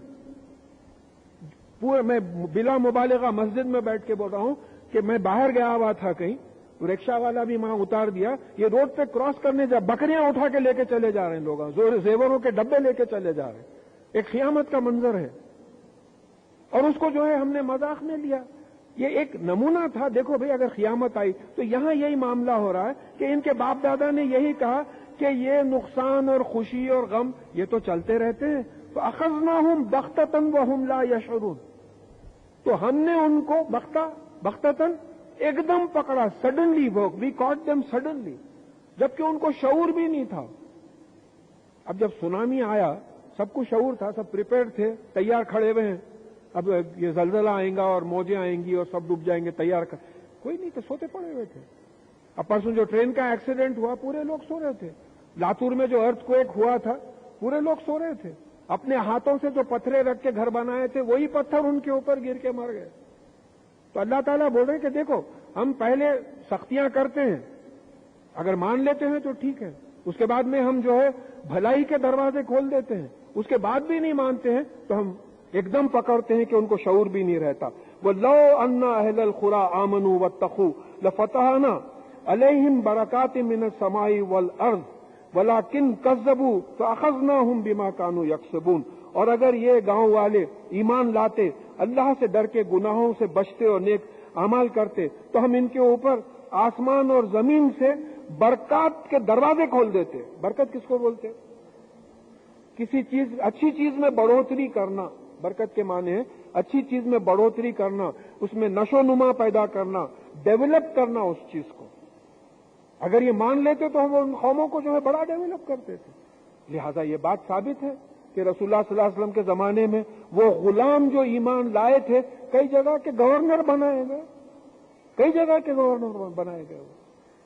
پورے میں بلا مبالغہ مسجد میں بیٹھ کے بول رہا ہوں کہ میں باہر گیا ہوا تھا کہیں، رکشا والا بھی وہاں اتار دیا. یہ روڈ پہ کراس کرنے جا بکریاں اٹھا کے لے کے چلے جا رہے ہیں لوگ، زیوروں کے ڈبے لے کے چلے جا رہے ہیں. ایک قیامت کا منظر ہے اور اس کو جو ہے ہم نے مذاق میں لیا. یہ ایک نمونہ تھا، دیکھو بھئی اگر قیامت آئی تو یہاں یہی معاملہ ہو رہا ہے کہ ان کے باپ دادا نے یہی کہا کہ یہ نقصان اور خوشی اور غم یہ تو چلتے رہتے ہیں. فَأَخَذْنَاهُمْ بَغْتَةً وَهُمْ لَا يَشْعُرُونَ، تو ہم نے ان کو بغتتاً ایک دم پکڑا، سڈنلی. وی کاٹ دیم سڈنلی، جبکہ ان کو شعور بھی نہیں تھا. اب جب سونامی آیا سب کو شعور تھا، سب پریپیئرڈ تھے، تیار کھڑے ہوئے ہیں. اب یہ زلزلہ آئے گا اور موجیں آئیں گی اور سب ڈوب جائیں گے، تیار کوئی نہیں تو سوتے پڑے ہوئے تھے. اب پرسوں جو ٹرین کا ایکسیڈنٹ ہوا پورے لوگ سو رہے تھے. لاتور میں جو ارتھ کویک ہوا تھا پورے لوگ سو رہے تھے. اپنے ہاتھوں سے جو پتھرے رکھ کے گھر بنائے تھے وہی پتھر ان کے اوپر گر کے مر گئے. تو اللہ تعالیٰ بول رہے ہیں کہ دیکھو ہم پہلے سختیاں کرتے ہیں، اگر مان لیتے ہیں تو ٹھیک ہے، اس کے بعد میں ہم جو ہے بھلائی کے دروازے کھول دیتے ہیں، اس کے بعد بھی نہیں مانتے ہیں تو ہم ایک دم پکڑتے ہیں کہ ان کو شعور بھی نہیں رہتا. وَلَوْ أَنَّ أَهْلَ الْقُرَىٰ آمَنُوا وَاتَّقُوا لَفَتَحْنَا عَلَيْهِمْ بَرَكَاتٍ مِّنَ السَّمَاءِ وَالْأَرْضِ وَلَٰكِن كَذَّبُوا فَأَخَذْنَاهُمْ بِمَا كَانُوا يَكْسِبُونَ. اور اگر یہ گاؤں والے ایمان لاتے، اللہ سے ڈر کے گناہوں سے بچتے اور نیک اعمال کرتے تو ہم ان کے اوپر آسمان اور زمین سے برکات کے دروازے کھول دیتے. برکت کس کو بولتے؟ کسی چیز، اچھی چیز میں بڑھوتری کرنا. برکت کے معنی ہے اچھی چیز میں بڑھوتری کرنا، اس میں نشو نما پیدا کرنا، ڈیولپ کرنا اس چیز کو. اگر یہ مان لیتے تو ہم ان قوموں کو جو ہے بڑا ڈیولپ کرتے تھے. لہذا یہ بات ثابت ہے کہ رسول اللہ صلی اللہ علیہ وسلم کے زمانے میں وہ غلام جو ایمان لائے تھے کئی جگہ کے گورنر بنائے گئے، کئی جگہ کے گورنر بنائے گئے.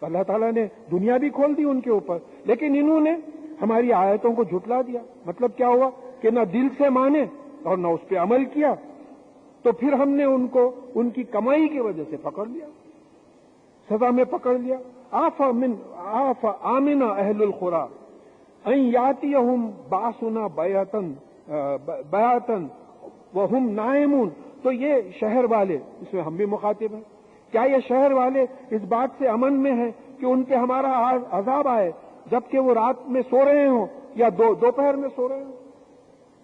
اللہ تعالیٰ نے دنیا بھی کھول دی ان کے اوپر، لیکن انہوں نے ہماری آیتوں کو جھٹلا دیا. مطلب کیا ہوا کہ نہ دل سے مانے اور نہ اس پہ عمل کیا، تو پھر ہم نے ان کو ان کی کمائی کی وجہ سے پکڑ لیا، سزا میں پکڑ لیا. آمنا اہل القریٰ ان یاتیہم باسنا بیاتن وہم نائمون. تو یہ شہر والے، اس میں ہم بھی مخاطب ہیں، کیا یہ شہر والے اس بات سے امن میں ہیں کہ ان پہ ہمارا عذاب آئے جبکہ وہ رات میں سو رہے ہوں یا دوپہر میں سو رہے ہوں؟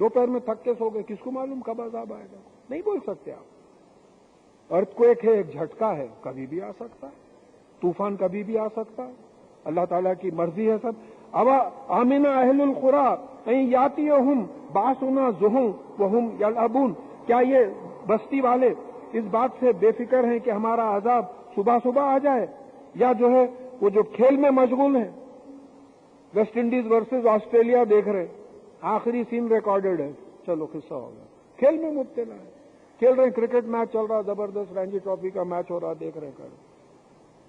دوپہر میں تھک کے سو گئے، کس کو معلوم کب عذاب آئے گا؟ نہیں بول سکتے آپ۔ ارتھکویک ہے، ایک جھٹکا ہے، کبھی بھی آ سکتا ہے، طوفان کبھی بھی آ سکتا ہے، اللہ تعالیٰ کی مرضی ہے سب۔ اب آمن اہل القری ان یاتیہم باسنا ضحی وہم یلعبون، کیا یہ بستی والے اس بات سے بے فکر ہیں کہ ہمارا عذاب صبح صبح آ جائے، یا جو ہے وہ جو کھیل میں مشغول ہیں، ویسٹ انڈیز ورسز آسٹریلیا دیکھ رہے، آخری سین ریکارڈڈ ہے، چلو قصہ ہو گیا، کھیل میں مبتلا ہے، کھیل رہے ہیں، کرکٹ میچ چل رہا، زبردست رانجی ٹرافی کا میچ ہو رہا، دیکھ رہے ہیں۔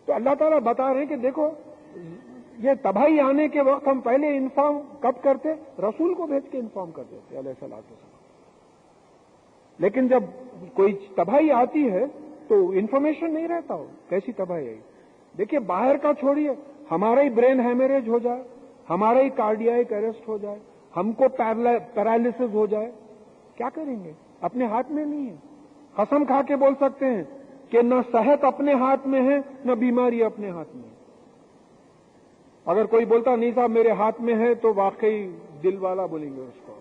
تو اللہ تعالیٰ بتا رہے ہیں کہ دیکھو یہ تباہی آنے کے وقت ہم پہلے انفارم کب کرتے؟ رسول کو بھیج کے انفارم کر دیتے علیہ الصلوۃ والسلام۔ لیکن جب کوئی تباہی آتی ہے تو انفارمیشن نہیں رہتا ہو، کیسی تباہی آئی؟ دیکھیے باہر کا چھوڑیے، ہمارا ہی برین ہیمریج ہو جائے، ہمارا ہی کارڈیاک اریسٹ ہو جائے، ہم کو پیرالسس ہو جائے، کیا کریں گے؟ اپنے ہاتھ میں نہیں ہے۔ قسم کھا کے بول سکتے ہیں کہ نہ صحت اپنے ہاتھ میں ہے، نہ بیماری اپنے ہاتھ میں ہے۔ اگر کوئی بولتا نہیں صاحب میرے ہاتھ میں ہے تو واقعی دل والا بولیں گے اس کو،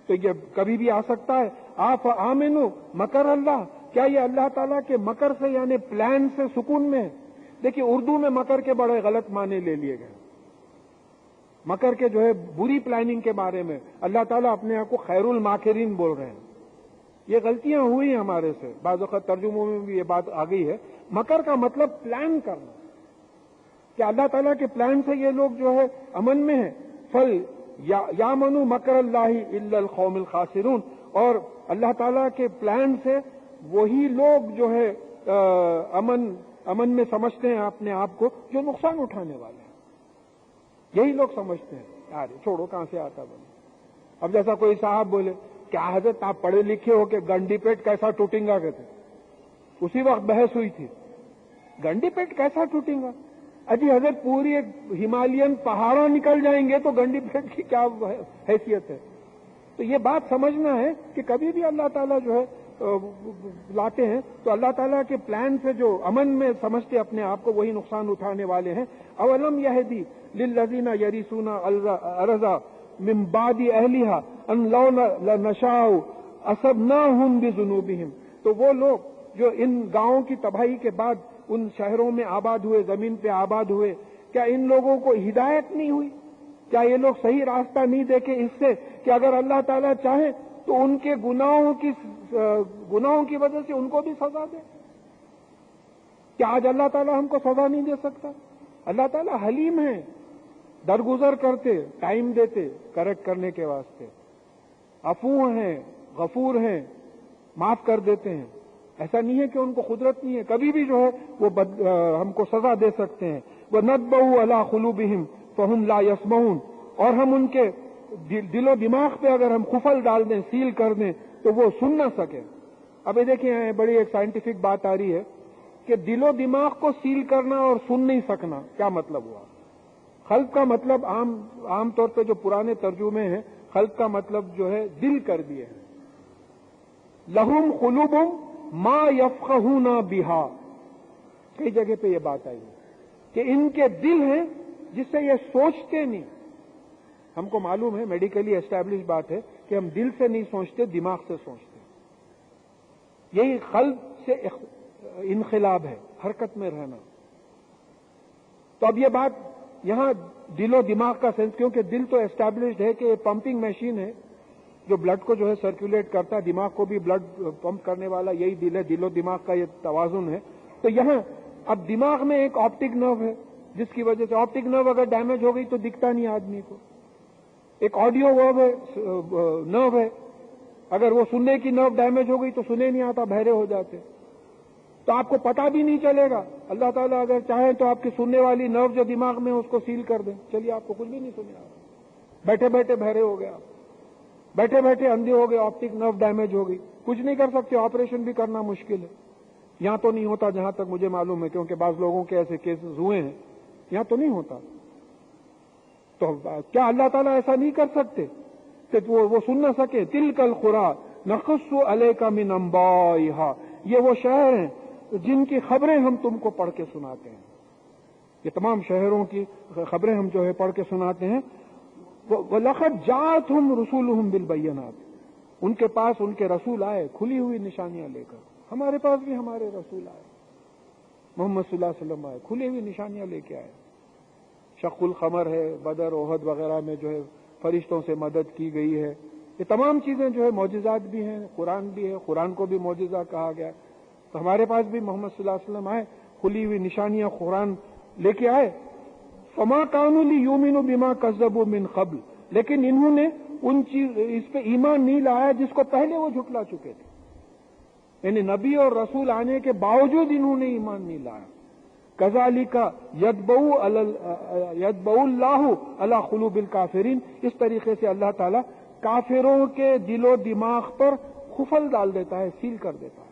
تو یہ کبھی بھی آ سکتا ہے۔ آپ آمنو مکر اللہ، کیا یہ اللہ تعالیٰ کے مکر سے یعنی پلان سے سکون میں ہے؟ دیکھیے اردو میں مکر کے بڑے غلط معنی لے لیے گئے، مکر کے جو ہے بری پلاننگ کے بارے میں اللہ تعالیٰ اپنے آپ کو خیر الماکرین بول رہے ہیں۔ یہ غلطیاں ہوئی ہمارے سے، بعض اوقات ترجموں میں بھی یہ بات آ گئی ہے۔ مکر کا مطلب پلان کرنا، کہ اللہ تعالیٰ کے پلان سے یہ لوگ جو ہے امن میں ہیں۔ فل یا منو مکر اللہ الا القوم الخاسرون، اور اللہ تعالیٰ کے پلان سے وہی لوگ جو ہے امن میں سمجھتے ہیں اپنے آپ کو جو نقصان اٹھانے والے ہیں، یہی لوگ سمجھتے ہیں یار چھوڑو کہاں سے آتا بنے۔ اب جیسا کوئی صاحب بولے کیا حضرت آپ پڑھے لکھے ہو کہ گنڈی پیٹ کیسا ٹوٹیں گا، کہتے اسی وقت بحث ہوئی تھی گنڈی پیٹ کیسا ٹوٹیں گا۔ اجی حضرت پوری ایک ہمالین پہاڑوں نکل جائیں گے تو گنڈی پیٹ کی کیا حیثیت ہے؟ تو یہ بات سمجھنا ہے کہ کبھی بھی اللہ تعالیٰ جو ہے لاتے ہیں تو اللہ تعالیٰ کے پلان سے جو امن میں سمجھتے اپنے آپ کو وہی نقصان اٹھانے والے ہیں۔ اولم یہدی للذین یرثون الارض من بعد اہلھا ان لو نشاء اصبناہم بذنوبہم، تو وہ لوگ جو ان گاؤں کی تباہی کے بعد ان شہروں میں آباد ہوئے، زمین پہ آباد ہوئے، کیا ان لوگوں کو ہدایت نہیں ہوئی؟ کیا یہ لوگ صحیح راستہ نہیں دیکھے اس سے کہ اگر اللہ تعالیٰ چاہے تو ان کے گناہوں کی وجہ سے ان کو بھی سزا دے؟ کیا آج اللہ تعالیٰ ہم کو سزا نہیں دے سکتا؟ اللہ تعالیٰ حلیم ہے، درگزر کرتے، ٹائم دیتے کریکٹ کرنے کے واسطے، عفو ہیں، غفور ہیں، معاف کر دیتے ہیں۔ ایسا نہیں ہے کہ ان کو قدرت نہیں ہے، کبھی بھی جو ہے وہ ہم کو سزا دے سکتے ہیں۔ وَنَطْبَعُ عَلَىٰ قُلُوبِهِمْ فَهُمْ لَا يَسْمَعُونَ، اور ہم ان کے دل و دماغ پہ اگر ہم قفل ڈال دیں، سیل کر دیں تو وہ سن نہ سکے۔ اب یہ دیکھیں بڑی ایک سائنٹیفک بات آ رہی ہے کہ دل و دماغ کو سیل کرنا اور سن نہیں سکنا کیا مطلب ہوا؟ خلق کا مطلب عام طور پہ جو پرانے ترجمے ہیں خلق کا مطلب جو ہے دل کر دیے ہیں۔ لہم قلوب ما یفقہون بہا، کئی جگہ پہ یہ بات آئی ہے کہ ان کے دل ہیں جس سے یہ سوچتے نہیں۔ ہم کو معلوم ہے، میڈیکلی اسٹیبلش بات ہے کہ ہم دل سے نہیں سوچتے، دماغ سے سوچتے۔ یہی قلب سے انقلاب ہے، حرکت میں رہنا۔ تو اب یہ بات یہاں دل و دماغ کا سینس، کیونکہ دل تو اسٹیبلشڈ ہے کہ پمپنگ مشین ہے جو بلڈ کو جو ہے سرکولیٹ کرتا ہے، دماغ کو بھی بلڈ پمپ کرنے والا یہی دل ہے، دل و دماغ کا یہ توازن ہے۔ تو یہاں اب دماغ میں ایک آپٹک نرو ہے جس کی وجہ سے آپٹک نرو اگر ڈیمیج ہو گئی تو دکھتا نہیں آدمی کو۔ ایک آڈیو نرو ہے، اگر وہ سننے کی نرو ڈیمیج ہو گئی تو سنے نہیں آتا، بہرے ہو جاتے، تو آپ کو پتا بھی نہیں چلے گا۔ اللہ تعالیٰ اگر چاہیں تو آپ کی سننے والی نرو جو دماغ میں اس کو سیل کر دیں، چلیے آپ کو کچھ بھی نہیں سنے آ رہا، بیٹھے بیٹھے بہرے ہو گئے، بیٹھے بیٹھے اندھے ہو گئے، آپٹک نرو ڈیمیج ہو گئی، کچھ نہیں کر سکتے، آپریشن بھی کرنا مشکل ہے۔ یہاں تو نہیں ہوتا جہاں تک مجھے معلوم ہے، کیونکہ بعض لوگوں کے ایسے کیسز ہوئے ہیں، یہاں تو نہیں ہوتا۔ تو کیا اللہ تعالیٰ ایسا نہیں کر سکتے کہ وہ سن نہ سکے؟ تلک القری نقص علیک من انبائہا، یہ وہ شہر ہیں جن کی خبریں ہم تم کو پڑھ کے سناتے ہیں۔ یہ تمام شہروں کی خبریں ہم جو ہے پڑھ کے سناتے ہیں۔ وَلَقَدْ جَاءَتْهُمْ رُسُولُهُمْ بِالْبَيِّنَاتِ، ان کے پاس ان کے رسول آئے کھلی ہوئی نشانیاں لے کر. ہمارے پاس بھی ہمارے رسول آئے, محمد صلی اللہ علیہ وسلم آئے, کھلی ہوئی نشانیاں لے کے آئے. شق القمر ہے, بدر احد وغیرہ میں جو ہے فرشتوں سے مدد کی گئی ہے. یہ تمام چیزیں جو ہے معجزات بھی ہیں, قرآن بھی ہے, قرآن کو بھی معجزہ کہا گیا. تو ہمارے پاس بھی محمد صلی اللہ علیہ وسلم آئے, کھلی ہوئی نشانیاں قرآن لے کے آئے. فما كانوا ليؤمنوا بما كذبوا من قبل, لیکن انہوں نے اس پہ ایمان نہیں لایا جس کو پہلے وہ جھٹلا چکے تھے. یعنی نبی اور رسول آنے کے باوجود انہوں نے ایمان نہیں لایا. کذالک یطبع اللہ علی قلوب الکافرین, اس طریقے سے اللہ تعالیٰ کافروں کے دل و دماغ پر خفل ڈال دیتا ہے, سیل کر دیتا ہے.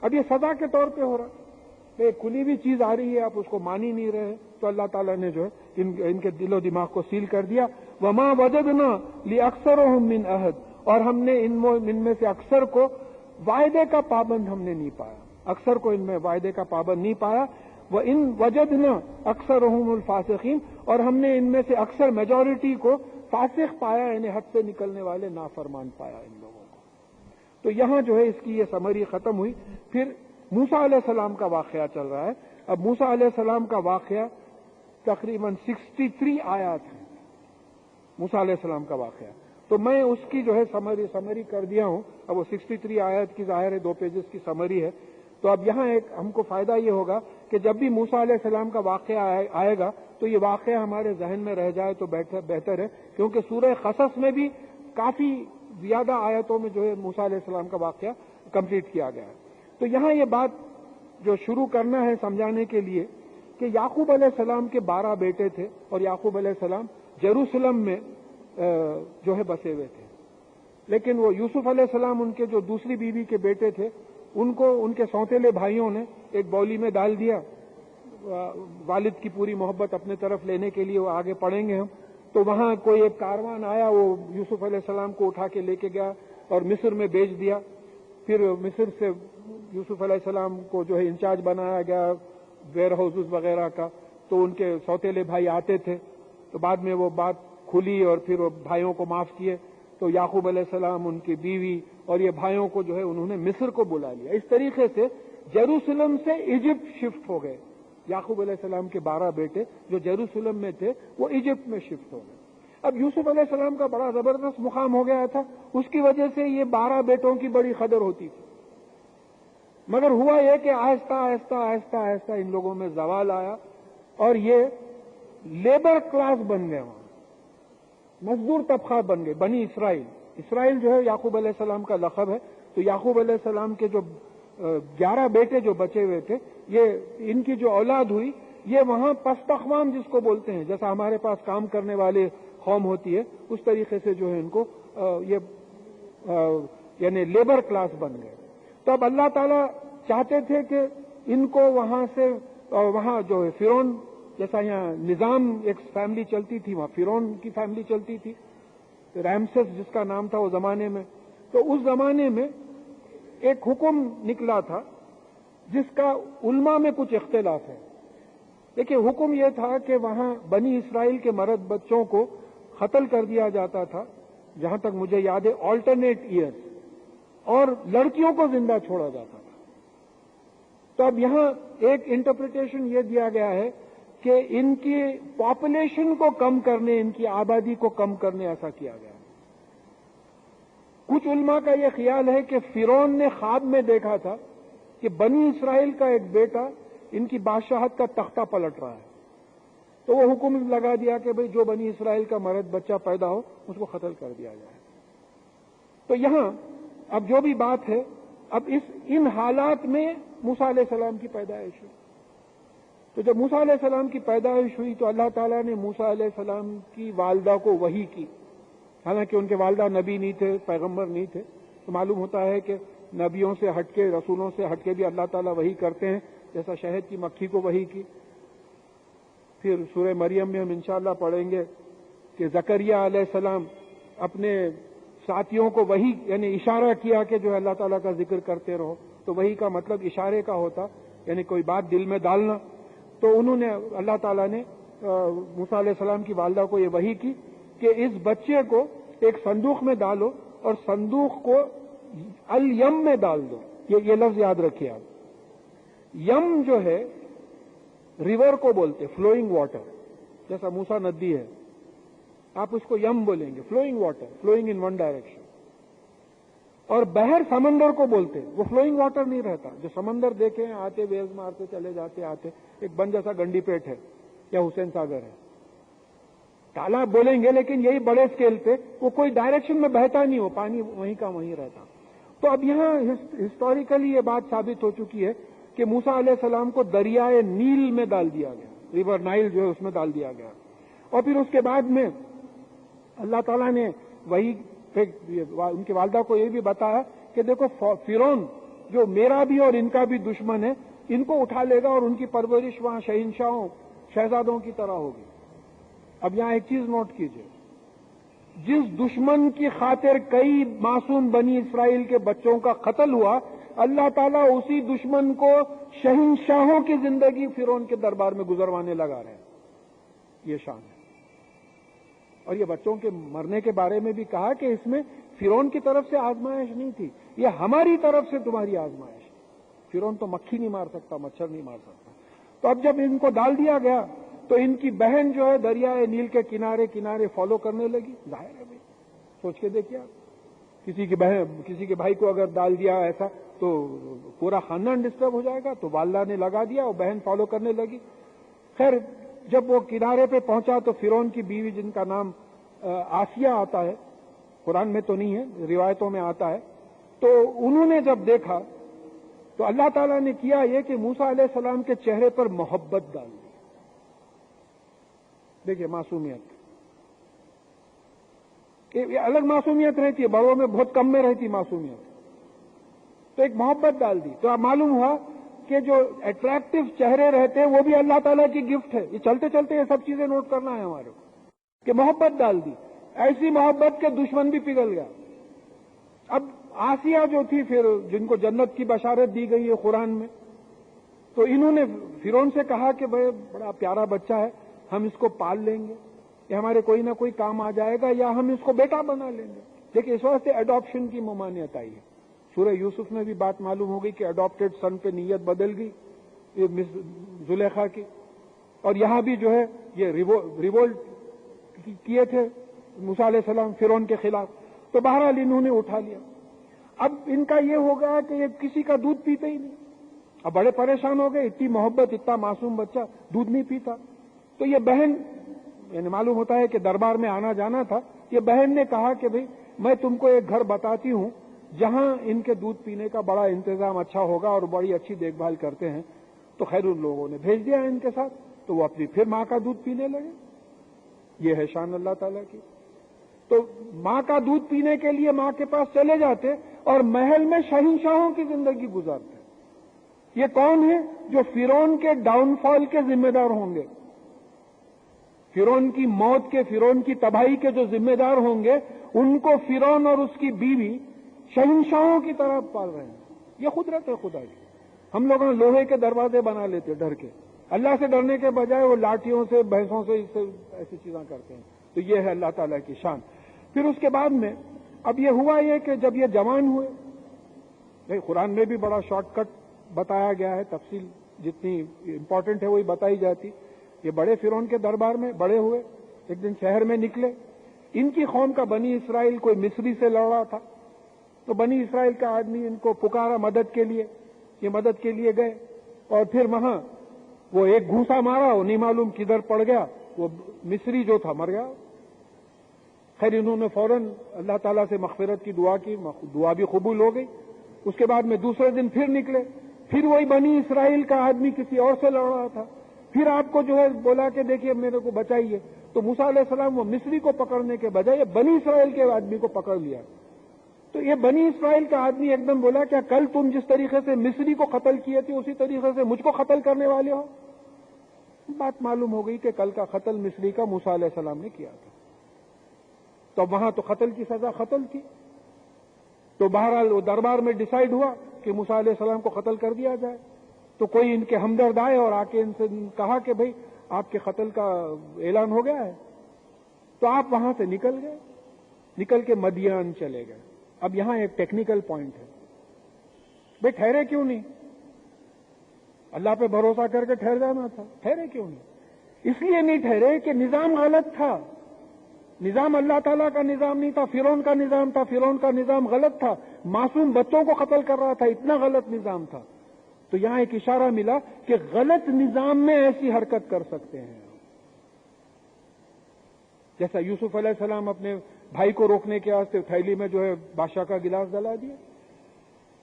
اب یہ سزا کے طور پہ ہو رہا ہے, ایک کھلی ہوئی چیز آ رہی ہے, آپ اس کو مان ہی نہیں رہے, تو اللہ تعالیٰ نے جو ہے ان کے دل و دماغ کو سیل کر دیا. وما وجدنا لأکثرهم من عہد, اور ہم نے ان میں سے اکثر کو وعدے کا پابند ہم نے نہیں پایا, اکثر کو ان میں وعدے کا پابند نہیں پایا. وَإِن وَجَدْنَا أَكْثَرَهُمُ الْفَاسِقِينَ, اور ہم نے ان میں سے اکثر میجورٹی کو فاسق پایا, یعنی حد سے نکلنے والے نافرمان پایا ان لوگوں کو. تو یہاں جو ہے اس کی یہ سمری ختم ہوئی. پھر موسیٰ علیہ السلام کا واقعہ چل رہا ہے. اب موسیٰ علیہ السلام کا واقعہ تقریباً 63 آیات ہیں, موسیٰ علیہ السلام کا واقعہ. تو میں اس کی جو ہے سمری کر دیا ہوں. اب وہ 63 آیات کی ظاہر ہے 2 پیجز کی سمری ہے. تو اب یہاں ایک ہم کو فائدہ یہ ہوگا کہ جب بھی موسیٰ علیہ السلام کا واقعہ آئے گا تو یہ واقعہ ہمارے ذہن میں رہ جائے تو بہتر ہے, کیونکہ سورہ قصص میں بھی کافی زیادہ آیتوں میں جو ہے موسیٰ علیہ السلام کا واقعہ کمپلیٹ کیا گیا ہے. تو یہاں یہ بات جو شروع کرنا ہے سمجھانے کے لیے کہ یعقوب علیہ السلام کے 12 بیٹے تھے, اور یعقوب علیہ السلام یروشلم میں جو ہے بسے ہوئے تھے. لیکن وہ یوسف علیہ السلام ان کے جو دوسری بیوی کے بیٹے تھے ان کو ان کے سوتیلے بھائیوں نے ایک بولی میں ڈال دیا. والد کی پوری محبت اپنے طرف لینے کے لیے وہ آگے پڑھیں گے ہم. تو وہاں کوئی ایک کاروان آیا, وہ یوسف علیہ السلام کو اٹھا کے لے کے گیا اور مصر میں بیچ دیا. پھر مصر سے یوسف علیہ السلام کو جو ہے انچارج بنایا گیا ویئر ہاؤسز وغیرہ کا. تو ان کے سوتیلے بھائی آتے تھے, تو بعد میں وہ بات کھلی اور پھر وہ بھائیوں کو معاف کیے. تو یعقوب علیہ السلام, ان کی بیوی اور یہ بھائیوں کو جو ہے انہوں نے مصر کو بلا لیا. اس طریقے سے یروشلم سے ایجپٹ شفٹ ہو گئے. یعقوب علیہ السلام کے 12 بیٹے جو یروشلم میں تھے وہ ایجپٹ میں شفٹ ہو گئے. اب یوسف علیہ السلام کا بڑا زبردست مقام ہو گیا تھا, اس کی وجہ سے یہ 12 بیٹوں کی بڑی قدر ہوتی تھی. مگر ہوا یہ کہ آہستہ آہستہ آہستہ آہستہ ان لوگوں میں زوال آیا اور یہ لیبر کلاس بن گئے, وہاں مزدور طبقہ بن گئے. بنی اسرائیل جو ہے یعقوب علیہ السلام کا لقب ہے. تو یعقوب علیہ السلام کے جو 11 بیٹے جو بچے ہوئے تھے, یہ ان کی جو اولاد ہوئی یہ وہاں پست اقوام جس کو بولتے ہیں, جیسا ہمارے پاس کام کرنے والے قوم ہوتی ہے اس طریقے سے جو ہے ان کو یہ یعنی لیبر کلاس بن گئے. تو اب اللہ تعالیٰ چاہتے تھے کہ ان کو وہاں سے وہاں جو ہے فرعون جیسا یہاں نظام ایک فیملی چلتی تھی, وہاں فرعون کی فیملی چلتی تھی, رامسس جس کا نام تھا وہ زمانے میں. تو اس زمانے میں ایک حکم نکلا تھا جس کا علماء میں کچھ اختلاف ہے. دیکھیے حکم یہ تھا کہ وہاں بنی اسرائیل کے مرد بچوں کو قتل کر دیا جاتا تھا, جہاں تک مجھے یاد ہے آلٹرنیٹ ایئرز, اور لڑکیوں کو زندہ چھوڑا جاتا تھا. تو اب یہاں ایک انٹرپریٹیشن یہ دیا گیا ہے کہ ان کی پاپولیشن کو کم کرنے, ان کی آبادی کو کم کرنے ایسا کیا گیا. کچھ علماء کا یہ خیال ہے کہ فرعون نے خواب میں دیکھا تھا کہ بنی اسرائیل کا ایک بیٹا ان کی بادشاہت کا تختہ پلٹ رہا ہے, تو وہ حکم لگا دیا کہ بھئی جو بنی اسرائیل کا مرد بچہ پیدا ہو اس کو قتل کر دیا جائے. تو یہاں اب جو بھی بات ہے, اب ان حالات میں موسیٰ علیہ السلام کی پیدائش ہوئی. تو جب موسیٰ علیہ السلام کی پیدائش ہوئی تو اللہ تعالیٰ نے موسیٰ علیہ السلام کی والدہ کو وحی کی. حالانکہ ان کے والدہ نبی نہیں تھے, پیغمبر نہیں تھے, تو معلوم ہوتا ہے کہ نبیوں سے ہٹ کے, رسولوں سے ہٹ کے بھی اللہ تعالیٰ وحی کرتے ہیں, جیسا شہد کی مکھی کو وحی کی. پھر سورہ مریم میں ہم انشاءاللہ پڑھیں گے کہ زکریہ علیہ السلام اپنے ساتھیوں کو وحی یعنی اشارہ کیا کہ جو اللہ تعالیٰ کا ذکر کرتے رہو. تو وحی کا مطلب اشارے کا ہوتا, یعنی کوئی بات دل میں ڈالنا. تو انہوں نے, اللہ تعالیٰ نے موسیٰ علیہ السلام کی والدہ کو یہ وحی کی کہ اس بچے کو ایک صندوق میں ڈالو اور صندوق کو الیم میں ڈال دو. یہ لفظ یاد رکھیے آپ. یم جو ہے ریور کو بولتے, فلوئنگ واٹر, جیسا موسیٰ ندی ہے آپ اس کو یم بولیں گے, flowing water, flowing in one direction. اور بحر سمندر کو بولتے, وہ فلوئنگ واٹر نہیں رہتا. جو سمندر دیکھیں آتے ویز مارتے چلے جاتے آتے, ایک بن جیسا گنڈی پیٹ ہے یا حسین ساگر ہے, تالاب بولیں گے لیکن یہی بڑے اسکیل پہ, وہ کوئی ڈائریکشن میں بہتا نہیں, ہو پانی وہیں کا وہیں رہتا. تو اب یہاں ہسٹوریکلی یہ بات ثابت ہو چکی ہے کہ موسیٰ علیہ السلام کو دریائے نیل میں ڈال دیا گیا, ریور نائل جو ہے اس میں ڈال دیا گیا. اور پھر اس کے بعد میں اللہ تعالیٰ نے وہی ان کی والدہ کو یہ بھی بتایا کہ دیکھو فرعون جو میرا بھی اور ان کا بھی دشمن ہے, ان کو اٹھا لے گا اور ان کی پرورش وہاں شہنشاہوں شہزادوں کی طرح ہوگی. اب یہاں ایک چیز نوٹ کیجئے, جس دشمن کی خاطر کئی معصوم بنی اسرائیل کے بچوں کا قتل ہوا, اللہ تعالیٰ اسی دشمن کو شہنشاہوں کی زندگی فرعون کے دربار میں گزروانے لگا رہے ہیں. یہ شان ہے. اور یہ بچوں کے مرنے کے بارے میں بھی کہا کہ اس میں فرعون کی طرف سے آزمائش نہیں تھی, یہ ہماری طرف سے تمہاری آزمائش. فرعون تو مکھی نہیں مار سکتا, مچھر نہیں مار سکتا. تو اب جب ان کو ڈال دیا گیا تو ان کی بہن جو ہے دریائے نیل کے کنارے کنارے فالو کرنے لگی. ظاہر ہے بھائی, سوچ کے دیکھیے آپ, کسی کے بھائی کو اگر ڈال دیا ایسا تو پورا خاندان ڈسٹرب ہو جائے گا. تو والدہ نے لگا دیا اور بہن فالو کرنے لگی. خیر جب وہ کنارے پہ پہنچا تو فرعون کی بیوی جن کا نام آسیہ آتا ہے, قرآن میں تو نہیں ہے روایتوں میں آتا ہے, تو انہوں نے جب دیکھا تو اللہ تعالیٰ نے کیا یہ کہ موسیٰ علیہ السلام کے چہرے پر محبت ڈال دی. دیکھیے معصومیت, یہ الگ معصومیت رہتی ہے, بڑوں میں بہت کم میں رہتی معصومیت, تو ایک محبت ڈال دی. تو اب معلوم ہوا کہ جو اٹریکٹو چہرے رہتے ہیں وہ بھی اللہ تعالیٰ کی گفٹ ہے. یہ چلتے چلتے یہ سب چیزیں نوٹ کرنا ہے ہمارے کو, کہ محبت ڈال دی, ایسی محبت کے دشمن بھی پگھل گیا. اب آسیہ جو تھی پھر جن کو جنت کی بشارت دی گئی ہے قرآن میں, تو انہوں نے فرعون سے کہا کہ بھائی بڑا پیارا بچہ ہے, ہم اس کو پال لیں گے, یہ ہمارے کوئی نہ کوئی کام آ جائے گا, یا ہم اس کو بیٹا بنا لیں گے. لیکن اس وقت سے اڈاپشن کی ممانعت آئی ہے. سورہ یوسف میں بھی بات معلوم ہو گئی کہ اڈاپٹڈ سن پہ نیت بدل گئی زلیخا کی, اور یہاں بھی جو ہے یہ ریوولٹ کیے تھے موسیٰ علیہ السلام فرعون کے خلاف. تو بہرحال انہوں نے اٹھا لیا. اب ان کا یہ ہوگا کہ یہ کسی کا دودھ پیتے ہی نہیں. اب بڑے پریشان ہو گئے, اتنی محبت, اتنا معصوم بچہ دودھ نہیں پیتا. تو یہ بہن, یعنی معلوم ہوتا ہے کہ دربار میں آنا جانا تھا, یہ بہن نے کہا کہ بھئی میں تم کو ایک گھر بتاتی ہوں جہاں ان کے دودھ پینے کا بڑا انتظام اچھا ہوگا اور بڑی اچھی دیکھ بھال کرتے ہیں. تو خیر ان لوگوں نے بھیج دیا ان کے ساتھ, تو وہ اپنی پھر ماں کا دودھ پینے لگے. یہ ہے شان اللہ تعالیٰ کی. تو ماں کا دودھ پینے کے لیے ماں کے پاس چلے جاتے اور محل میں شہنشاہوں کی زندگی گزارتے. یہ کون ہے جو فرعون کے ڈاؤن فال کے ذمہ دار ہوں گے, فرعون کی موت کے, فرعون کی تباہی کے جو ذمہ دار ہوں گے, ان کو فرعون اور اس کی بیوی شہنشاہوں کی طرح پال رہے ہیں. یہ قدرت ہے خدا کی. ہم لوگ لوہے کے دروازے بنا لیتے ڈر کے, اللہ سے ڈرنے کے بجائے وہ لاٹھیوں سے, بھینسوں سے, اس سے ایسی چیزیں کرتے ہیں. تو یہ ہے اللہ تعالیٰ کی شان. پھر اس کے بعد میں اب یہ ہوا یہ کہ جب یہ جوان ہوئے, قرآن میں بھی بڑا شارٹ کٹ بتایا گیا ہے, تفصیل جتنی امپورٹنٹ ہے وہی بتائی جاتی. یہ بڑے فرعون کے دربار میں بڑے ہوئے, ایک دن شہر میں نکلے. ان کی قوم کا بنی اسرائیل کوئی مصری سے لڑ رہا تھا, تو بنی اسرائیل کا آدمی ان کو پکارا مدد کے لیے. یہ مدد کے لیے گئے اور پھر وہاں وہ ایک گھوسا مارا, وہ نہیں معلوم کدھر پڑ گیا, وہ مصری جو تھا مر گیا. خیر انہوں نے فوراً اللہ تعالیٰ سے مغفرت کی دعا کی, دعا بھی قبول ہو گئی. اس کے بعد میں دوسرے دن پھر نکلے, پھر وہی بنی اسرائیل کا آدمی کسی اور سے لڑ رہا تھا. پھر آپ کو جو ہے بولا کہ دیکھیے میرے کو بچائیے. تو موسیٰ علیہ السلام وہ مصری کو پکڑنے کے بجائے بنی اسرائیل کے آدمی کو پکڑ لیا. تو یہ بنی اسرائیل کا آدمی ایک دم بولا کیا کل تم جس طریقے سے مصری کو قتل کیے تھے اسی طریقے سے مجھ کو قتل کرنے والے ہو. بات معلوم ہو گئی کہ کل کا قتل مصری کا موسیٰ علیہ السلام نے کیا تھا. تو وہاں تو قتل کی سزا قتل تھی. تو بہرحال وہ دربار میں ڈیسائیڈ ہوا کہ موسیٰ علیہ السلام کو قتل کر دیا جائے. تو کوئی ان کے ہمدرد آئے اور آ کے ان سے کہا کہ بھئی آپ کے قتل کا اعلان ہو گیا ہے. تو آپ وہاں سے نکل گئے. نکل کے مدین چلے گئے. اب یہاں ایک ٹیکنیکل پوائنٹ ہے. بھئی ٹھہرے کیوں نہیں؟ اللہ پہ بھروسہ کر کے ٹھہر جانا تھا. ٹھہرے کیوں نہیں؟ اس لیے نہیں ٹھہرے کہ نظام غلط تھا. نظام اللہ تعالیٰ کا نظام نہیں تھا، فرعون کا نظام تھا. فرعون کا نظام غلط تھا، معصوم بچوں کو قتل کر رہا تھا، اتنا غلط نظام تھا. تو یہاں ایک اشارہ ملا کہ غلط نظام میں ایسی حرکت کر سکتے ہیں. جیسا یوسف علیہ السلام اپنے بھائی کو روکنے کے واسطے تھیلی میں جو ہے بادشاہ کا گلاس ڈلا دیا.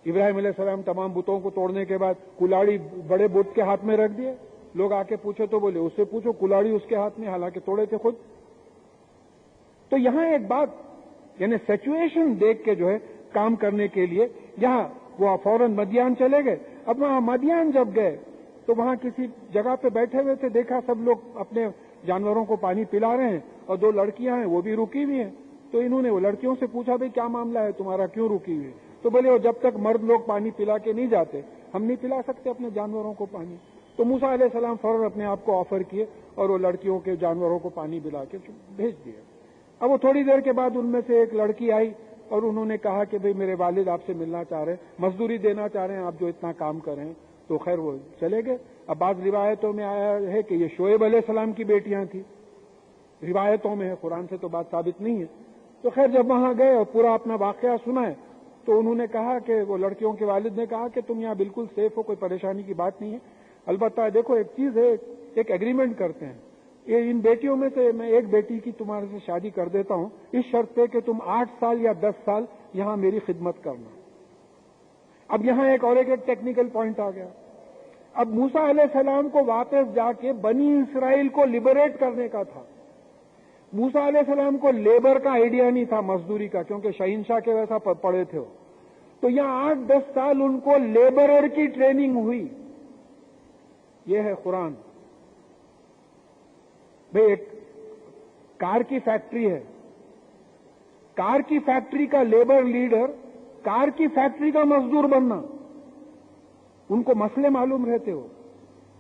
ابراہیم علیہ السلام تمام بتوں کو توڑنے کے بعد کلاڑی بڑے بت کے ہاتھ میں رکھ دیے. لوگ آ کے پوچھے تو بولے اس سے پوچھو، کلاڑی اس کے ہاتھ میں، حالانکہ توڑے تھے خود. تو یہاں ایک بات، یعنی سچویشن دیکھ کے جو ہے کام کرنے کے لیے یہاں وہ فوراً مدین چلے گئے. اب وہاں مدین جب گئے تو وہاں کسی جگہ پہ بیٹھے ہوئے تھے، دیکھا سب لوگ اپنے جانوروں کو پانی پلا رہے ہیں اور دو لڑکیاں ہیں وہ بھی رکی ہوئی ہیں. تو انہوں نے وہ لڑکیوں سے پوچھا بھئی کیا معاملہ ہے تمہارا، کیوں رکی ہوئی ہے؟ تو بولے وہ جب تک مرد لوگ پانی پلا کے نہیں جاتے ہم نہیں پلا سکتے اپنے جانوروں کو پانی. تو موسیٰ علیہ السلام فوراً اپنے آپ کو آفر کیے اور وہ لڑکیوں کے جانوروں کو پانی پلا کے بھیج دیے. اب وہ تھوڑی دیر کے بعد ان میں سے ایک لڑکی آئی اور انہوں نے کہا کہ بھئی میرے والد آپ سے ملنا چاہ رہے ہیں، مزدوری دینا چاہ رہے ہیں، آپ جو اتنا کام کر رہے ہیں. تو خیر وہ چلے گئے. اب بعض روایتوں میں آیا ہے کہ یہ شعیب علیہ السلام کی بیٹیاں تھیں. روایتوں میں ہے، قرآن سے تو بات ثابت نہیں ہے. تو خیر جب وہاں گئے اور پورا اپنا واقعہ سنا ہے تو انہوں نے کہا کہ وہ لڑکیوں کے والد نے کہا کہ تم یہاں بالکل سیف ہو، کوئی پریشانی کی بات نہیں ہے. البتہ دیکھو ایک چیز ہے، ایک ایگریمنٹ کرتے ہیں، یہ ان بیٹیوں میں سے میں ایک بیٹی کی تمہارے سے شادی کر دیتا ہوں اس شرط پہ کہ تم 8 سال یا 10 سال یہاں میری خدمت کرنا. اب یہاں ایک اور ایک ٹیکنیکل پوائنٹ آ گیا. اب موسیٰ علیہ السلام کو واپس جا کے بنی اسرائیل کو لبریٹ کرنے کا تھا. موسیٰ علیہ السلام کو لیبر کا آئیڈیا نہیں تھا، مزدوری کا، کیونکہ شہنشاہ کے ویسا پڑے تھے وہ. تو یہاں 8-10 سال ان کو لیبرر کی ٹریننگ ہوئی. یہ ہے قرآن. بھئی ایک کار کی فیکٹری ہے، کار کی فیکٹری کا لیبر لیڈر کار کی فیکٹری کا مزدور بننا، ان کو مسئلے معلوم رہتے ہو.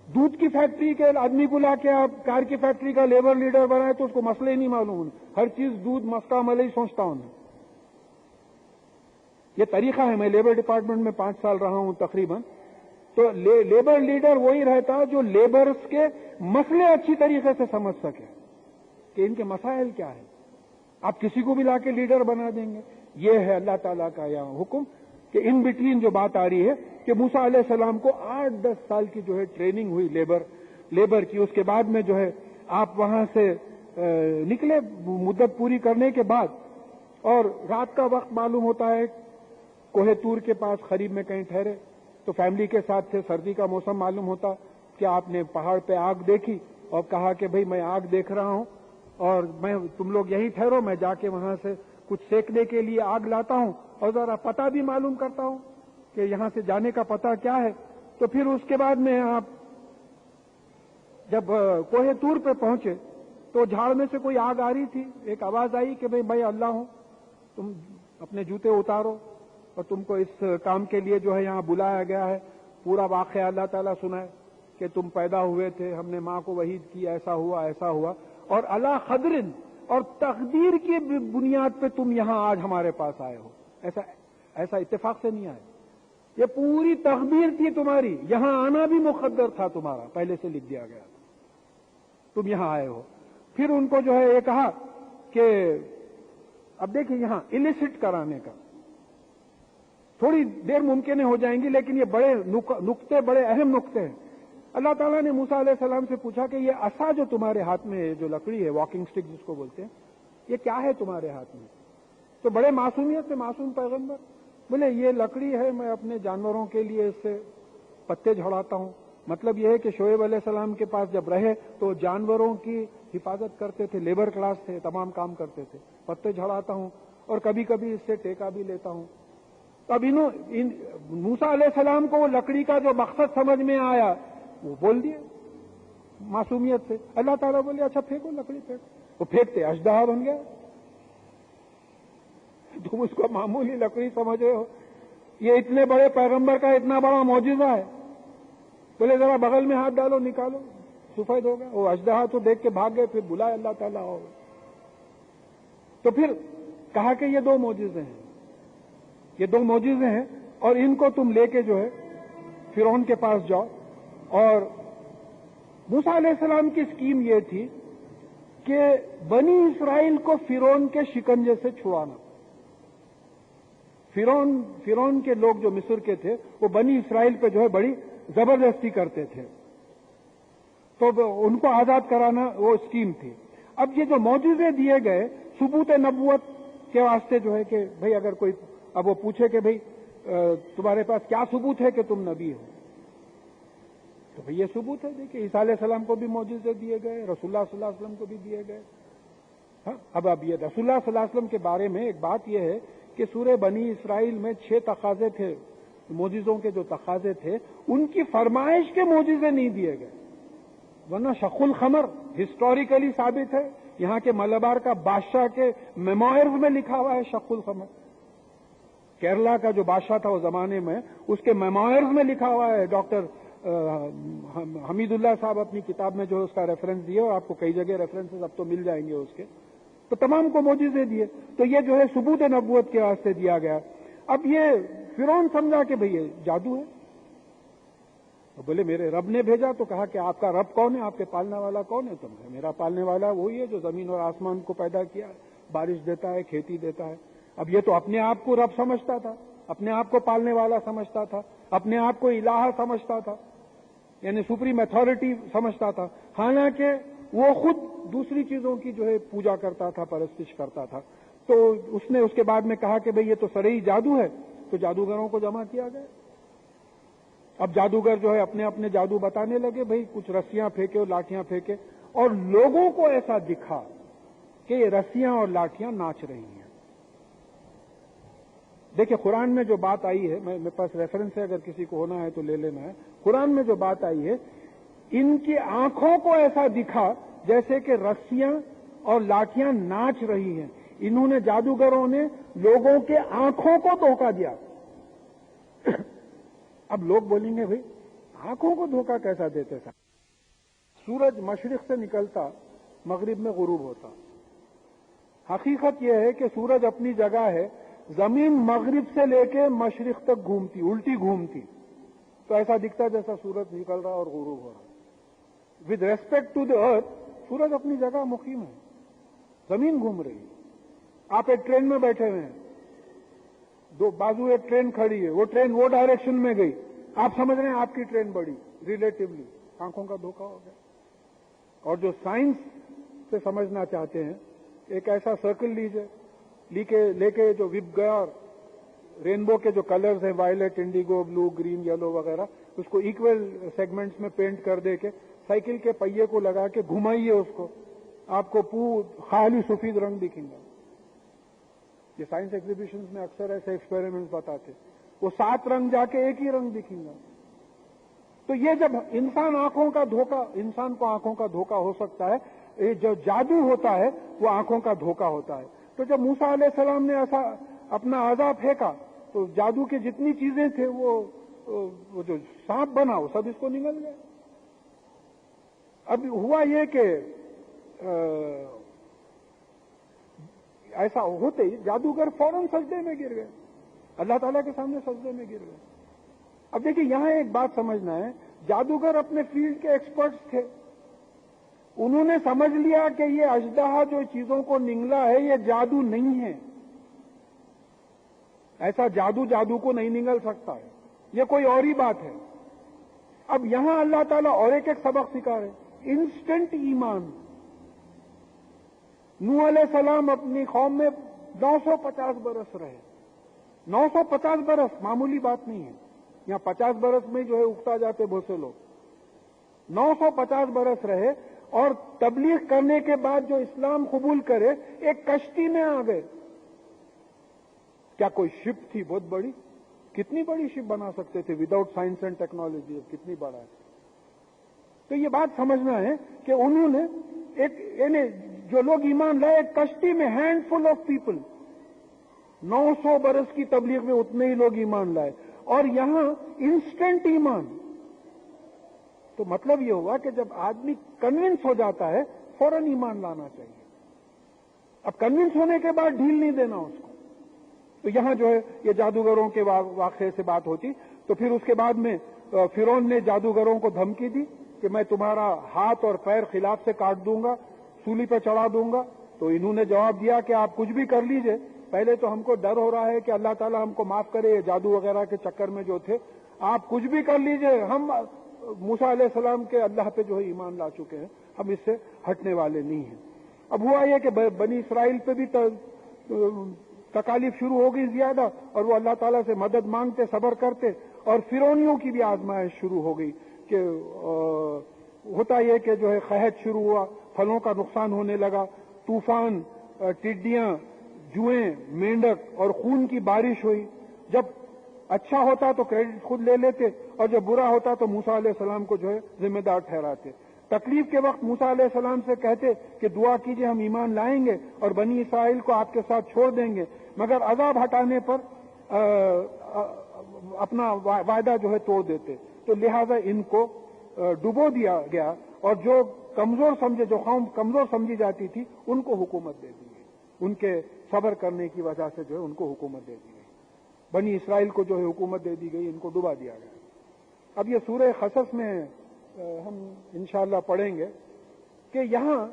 دودھ کی فیکٹری کے آدمی کو لا کے آپ کار کی فیکٹری کا لیبر لیڈر بنائے تو اس کو مسئلے نہیں معلوم. ہر چیز دودھ مسکا ملئی سوچتا ہوں. یہ طریقہ ہے. میں لیبر ڈپارٹمنٹ میں 5 سال رہا ہوں تقریباً. تو لیبر لیڈر وہی رہتا جو لیبرز کے مسئلے اچھی طریقے سے سمجھ سکے کہ ان کے مسائل کیا ہے. آپ کسی کو بھی لا کے لیڈر بنا دیں گے. یہ ہے اللہ تعالیٰ کا یہاں حکم کہ ان بٹوین جو بات آ رہی ہے کہ موسیٰ علیہ السلام کو 8-10 سال کی جو ہے ٹریننگ ہوئی لیبر کی. اس کے بعد میں جو ہے آپ وہاں سے نکلے مدت پوری کرنے کے بعد، اور رات کا وقت معلوم ہوتا ہے، کوہ طور کے پاس قریب میں کہیں ٹھہرے. تو فیملی کے ساتھ تھے، سردی کا موسم معلوم ہوتا کہ آپ نے پہاڑ پہ آگ دیکھی اور کہا کہ بھئی میں آگ دیکھ رہا ہوں اور تم لوگ یہیں ٹھہرو، میں جا کے وہاں سے کچھ سیکنے کے لیے آگ لاتا ہوں اور ذرا پتہ بھی معلوم کرتا ہوں کہ یہاں سے جانے کا پتہ کیا ہے. تو پھر اس کے بعد میں آپ جب کوہ طور پہ پہنچے تو جھاڑ میں سے کوئی آگ آ رہی تھی. ایک آواز آئی کہ بھئی میں اللہ ہوں، تم اپنے جوتے اتارو اور تم کو اس کام کے لیے جو ہے یہاں بلایا گیا ہے. پورا واقعہ اللہ تعالیٰ سنائے کہ تم پیدا ہوئے تھے، ہم نے ماں کو وحید کی، ایسا ہوا اور اللہ قدرن اور تقدیر کی بنیاد پہ تم یہاں آج ہمارے پاس آئے ہو. ایسا اتفاق سے نہیں آئے. یہ پوری تقدیر تھی تمہاری، یہاں آنا بھی مقدر تھا تمہارا، پہلے سے لکھ دیا گیا تھا. تم یہاں آئے ہو. پھر ان کو جو ہے یہ کہا کہ اب دیکھیں یہاں الیسٹ کرانے کا تھوڑی دیر ممکن ہو جائیں گی، لیکن یہ بڑے نقطے، بڑے اہم نقطے ہیں. اللہ تعالیٰ نے موسیٰ علیہ السلام سے پوچھا کہ یہ عصا جو تمہارے ہاتھ میں جو لکڑی ہے، واکنگ سٹک جس کو بولتے ہیں، یہ کیا ہے تمہارے ہاتھ میں؟ تو بڑے معصومیت سے معصوم پیغمبر بولے یہ لکڑی ہے، میں اپنے جانوروں کے لیے اس سے پتے جھڑاتا ہوں. مطلب یہ ہے کہ شعیب علیہ السلام کے پاس جب رہے تو جانوروں کی حفاظت کرتے تھے، لیبر کلاس تھے، تمام کام کرتے تھے. پتے جھڑاتا ہوں اور کبھی کبھی اس سے ٹیکا بھی لیتا ہوں. اب موسیٰ علیہ السلام کو وہ لکڑی کا جو مقصد سمجھ میں آیا وہ بول دیا معصومیت سے. اللہ تعالیٰ بولے اچھا پھینکو لکڑی، پھینکو. وہ پھینکتے اژدہا بن گیا. تم اس کو معمولی لکڑی سمجھ رہے ہو، یہ اتنے بڑے پیغمبر کا اتنا بڑا معجزہ ہے. بولے ذرا بغل میں ہاتھ ڈالو، نکالو، سفید ہو گیا. وہ اژدہا تو دیکھ کے بھاگ گئے. پھر بلائے اللہ تعالیٰ. تو پھر کہا کہ یہ 2 معجزے ہیں، یہ 2 معجزے ہیں، اور ان کو تم لے کے جو ہے فرعون کے پاس جاؤ. اور موسیٰ علیہ السلام کی اسکیم یہ تھی کہ بنی اسرائیل کو فرعون کے شکنجے سے چھڑانا. فرعون کے لوگ جو مصر کے تھے وہ بنی اسرائیل پہ جو ہے بڑی زبردستی کرتے تھے، تو ان کو آزاد کرانا وہ اسکیم تھی. اب یہ جو معجزے دیے گئے ثبوت نبوت کے واسطے جو ہے کہ بھئی اگر کوئی اب وہ پوچھے کہ بھئی تمہارے پاس کیا ثبوت ہے کہ تم نبی ہو، تو بھئی یہ ثبوت ہے. دیکھیے عیسیٰ علیہ السلام کو بھی معجزے دیے گئے، رسول اللہ صلی اللہ علیہ وسلم کو بھی دیے گئے. ہاں اب یہ رسول اللہ صلی اللہ علیہ وسلم کے بارے میں ایک بات یہ ہے کہ سورہ بنی اسرائیل میں 6 تقاضے تھے، معجزوں کے جو تقاضے تھے ان کی فرمائش کے معجزے نہیں دیے گئے، ورنہ شق القمر ہسٹوریکلی ثابت ہے. یہاں کے ملبار کا بادشاہ کے میموائرز میں لکھا ہوا ہے شق القمر. کیرلا کا جو بادشاہ تھا اس زمانے میں اس کے میموائرز میں لکھا ہوا ہے. ڈاکٹر حمید اللہ صاحب اپنی کتاب میں جو اس کا ریفرنس دیے، اور آپ کو کئی جگہ ریفرنسز اب تو مل جائیں گے اس کے، تو تمام کو معجزے دیے. تو یہ جو ہے ثبوت نبوت کے واسطے دیا گیا. اب یہ فرعون سمجھا کہ بھئی یہ جادو ہے. بولے میرے رب نے بھیجا. تو کہا کہ آپ کا رب کون ہے، آپ کے پالنے والا کون ہے؟ تو میرا پالنے والا وہی ہے جو زمین اور آسمان کو پیدا کیا، بارش دیتا ہے، کھیتی دیتا ہے. اب یہ تو اپنے آپ کو رب سمجھتا تھا، اپنے آپ کو پالنے والا سمجھتا تھا، اپنے آپ کو الہ سمجھتا تھا، یعنی سپریم اتھارٹی سمجھتا تھا، حالانکہ وہ خود دوسری چیزوں کی جو ہے پوجا کرتا تھا، پرستش کرتا تھا. تو اس نے اس کے بعد میں کہا کہ بھئی یہ تو سرئی جادو ہے. تو جادوگروں کو جمع کیا گیا. اب جادوگر جو ہے اپنے اپنے جادو بتانے لگے. بھئی کچھ رسیاں پھینکے اور لاٹھیاں پھینکے، اور لوگوں کو ایسا دکھا کہ یہ رسیاں اور لاٹھیاں ناچ رہی ہیں. دیکھیں قرآن میں جو بات آئی ہے، میرے پاس ریفرنس ہے، اگر کسی کو ہونا ہے تو لے لینا ہے. قرآن میں جو بات آئی ہے، ان کی آنکھوں کو ایسا دکھا جیسے کہ رسیاں اور لاٹھیاں ناچ رہی ہیں. انہوں نے جادوگروں نے لوگوں کے آنکھوں کو دھوکہ دیا. اب لوگ بولیں گے بھئی آنکھوں کو دھوکہ کیسا دیتے تھا؟ سورج مشرق سے نکلتا، مغرب میں غروب ہوتا. حقیقت یہ ہے کہ سورج اپنی جگہ ہے، زمین مغرب سے لے کے مشرق تک گھومتی، الٹی گھومتی، تو ایسا دکھتا جیسا سورج نکل رہا اور غروب ہو رہا. ود ریسپیکٹ ٹو دا ارتھ سورج اپنی جگہ مقیم ہے، زمین گھوم رہی ہے. آپ ایک ٹرین میں بیٹھے ہوئے ہیں، دو بازو ایک ٹرین کھڑی ہے، وہ ٹرین وہ ڈائریکشن میں گئی، آپ سمجھ رہے ہیں آپ کی ٹرین بڑی، ریلیٹیولی آنکھوں کا دھوکہ ہو گیا. اور جو سائنس سے سمجھنا چاہتے ہیں، ایک ایسا سرکل لیجئے، لے کے جو وپ گیا، رینبو کے جو کلرز ہیں، وائلٹ، انڈیگو، بلو، گرین، یلو وغیرہ، اس کو ایکول سیگمنٹس میں پینٹ کر دے کے سائیکل کے پہیے کو لگا کے گھمائیے اس کو، آپ کو خالی سفید رنگ دکھیں گا. یہ سائنس ایگزیبیشنز میں اکثر ایسے ایکسپیریمنٹس بتاتے، وہ 7 رنگ جا کے ایک ہی رنگ دکھیں گا. تو یہ جب انسان کو آنکھوں کا دھوکہ ہو سکتا ہے، یہ جو جادو ہوتا ہے وہ آنکھوں کا دھوکہ ہوتا ہے. تو جب موسیٰ علیہ السلام نے ایسا اپنا اعضا پھینکا تو جادو کی جتنی چیزیں تھے وہ جو سانپ بنا وہ سب اس کو نگل گئے. اب ہوا یہ کہ ایسا ہوتے ہی جادوگر فوراً سجدے میں گر گئے، اللہ تعالیٰ کے سامنے سجدے میں گر گئے. اب دیکھیں یہاں ایک بات سمجھنا ہے، جادوگر اپنے فیلڈ کے ایکسپرٹس تھے، انہوں نے سمجھ لیا کہ یہ اژدہا جو چیزوں کو نگلا ہے یہ جادو نہیں ہے، ایسا جادو کو نہیں نگل سکتا ہے، یہ کوئی اور ہی بات ہے. اب یہاں اللہ تعالیٰ اور ایک سبق سکھا رہے، انسٹنٹ ایمان. نوح علیہ السلام اپنی قوم میں 950 برس رہے. 950 برس معمولی بات نہیں ہے، یہاں 50 برس میں جو ہے اگتا جاتے بہت سے لوگ. 950 برس رہے اور تبلیغ کرنے کے بعد جو اسلام قبول کرے ایک کشتی میں آ گئے. کیا کوئی شپ تھی بہت بڑی؟ کتنی بڑی شپ بنا سکتے تھے وداؤٹ سائنس اینڈ ٹیکنالوجی؟ کتنی بڑا ہے. تو یہ بات سمجھنا ہے کہ انہوں نے یعنی جو لوگ ایمان لائے ایک کشتی میں، ہینڈ فل آف پیپل، 900 برس کی تبلیغ میں اتنے ہی لوگ ایمان لائے، اور یہاں انسٹنٹ ایمان. تو مطلب یہ ہوا کہ جب آدمی کنونس ہو جاتا ہے فوراً ایمان لانا چاہیے. اب کنونس ہونے کے بعد ڈھیل نہیں دینا اس کو. تو یہاں جو ہے یہ جادوگروں کے واقعے سے بات ہوتی. تو پھر اس کے بعد میں فرعون نے جادوگروں کو دھمکی دی کہ میں تمہارا ہاتھ اور پیر خلاف سے کاٹ دوں گا, سولی پہ چڑھا دوں گا. تو انہوں نے جواب دیا کہ آپ کچھ بھی کر لیجئے, پہلے تو ہم کو ڈر ہو رہا ہے کہ اللہ تعالیٰ ہم کو معاف کرے, یہ جادو وغیرہ کے چکر میں جو تھے, آپ کچھ بھی کر لیجئے, ہم موسیٰ علیہ السلام کے اللہ پہ جو ہے ایمان لا چکے ہیں, ہم اس سے ہٹنے والے نہیں ہیں. اب ہوا یہ کہ بنی اسرائیل پہ بھی تکالیف شروع ہو گئی زیادہ, اور وہ اللہ تعالیٰ سے مدد مانگتے, صبر کرتے, اور فرعونیوں کی بھی آزمائش شروع ہو گئی کہ ہوتا یہ کہ جو ہے قحط شروع ہوا, پھلوں کا نقصان ہونے لگا, طوفان, ٹڈیاں, جوئیں, مینڈک اور خون کی بارش ہوئی. جب اچھا ہوتا تو کریڈٹ خود لے لیتے, اور جب برا ہوتا تو موسیٰ علیہ السلام کو جو ہے ذمہ دار ٹھہراتے. تکلیف کے وقت موسیٰ علیہ السلام سے کہتے کہ دعا کیجئے ہم ایمان لائیں گے اور بنی اسرائیل کو آپ کے ساتھ چھوڑ دیں گے, مگر عذاب ہٹانے پر اپنا وعدہ جو ہے توڑ دیتے. تو لہذا ان کو ڈبو دیا گیا, اور جو کمزور سمجھے, جو قوم کمزور سمجھی جاتی تھی, ان کو حکومت دے دی گئی. ان کے صبر کرنے کی وجہ سے جو ہے ان کو حکومت دے دی گئی. بنی اسرائیل کو جو ہے حکومت دے دی گئی, ان کو ڈبا دیا گیا. اب یہ سورہ قصص میں ہم انشاءاللہ پڑھیں گے کہ یہاں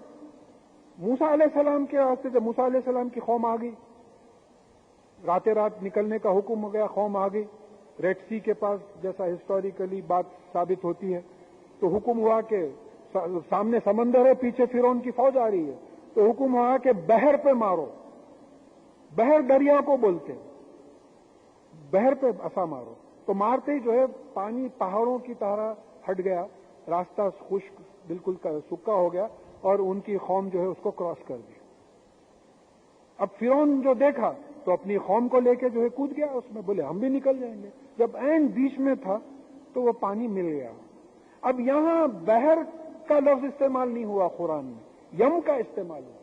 موسیٰ علیہ السلام کے واسطے جب موسیٰ علیہ السلام کی قوم آ گئی, راتیں رات نکلنے کا حکم ہو گیا, قوم آ گئی ریڈ سی کے پاس, جیسا ہسٹوریکلی بات ثابت ہوتی ہے. تو حکم ہوا کہ سامنے سمندر ہے, پیچھے فرعون کی فوج آ رہی ہے, تو حکم ہوا کہ بحر پہ مارو. بحر دریا کو بولتے, بحر پہ عصا مارو. تو مارتے ہی جو ہے پانی پہاڑوں کی طرح ہٹ گیا, راستہ خشک بالکل سکا ہو گیا, اور ان کی قوم جو ہے اس کو کراس کر دی. اب فرعون جو دیکھا تو اپنی قوم کو لے کے جو ہے کود گیا اس میں, بولے ہم بھی نکل جائیں گے. جب اینڈ بیچ میں تھا تو وہ پانی مل گیا. اب یہاں بحر کا لفظ استعمال نہیں ہوا قرآن میں, یم کا استعمال ہوا.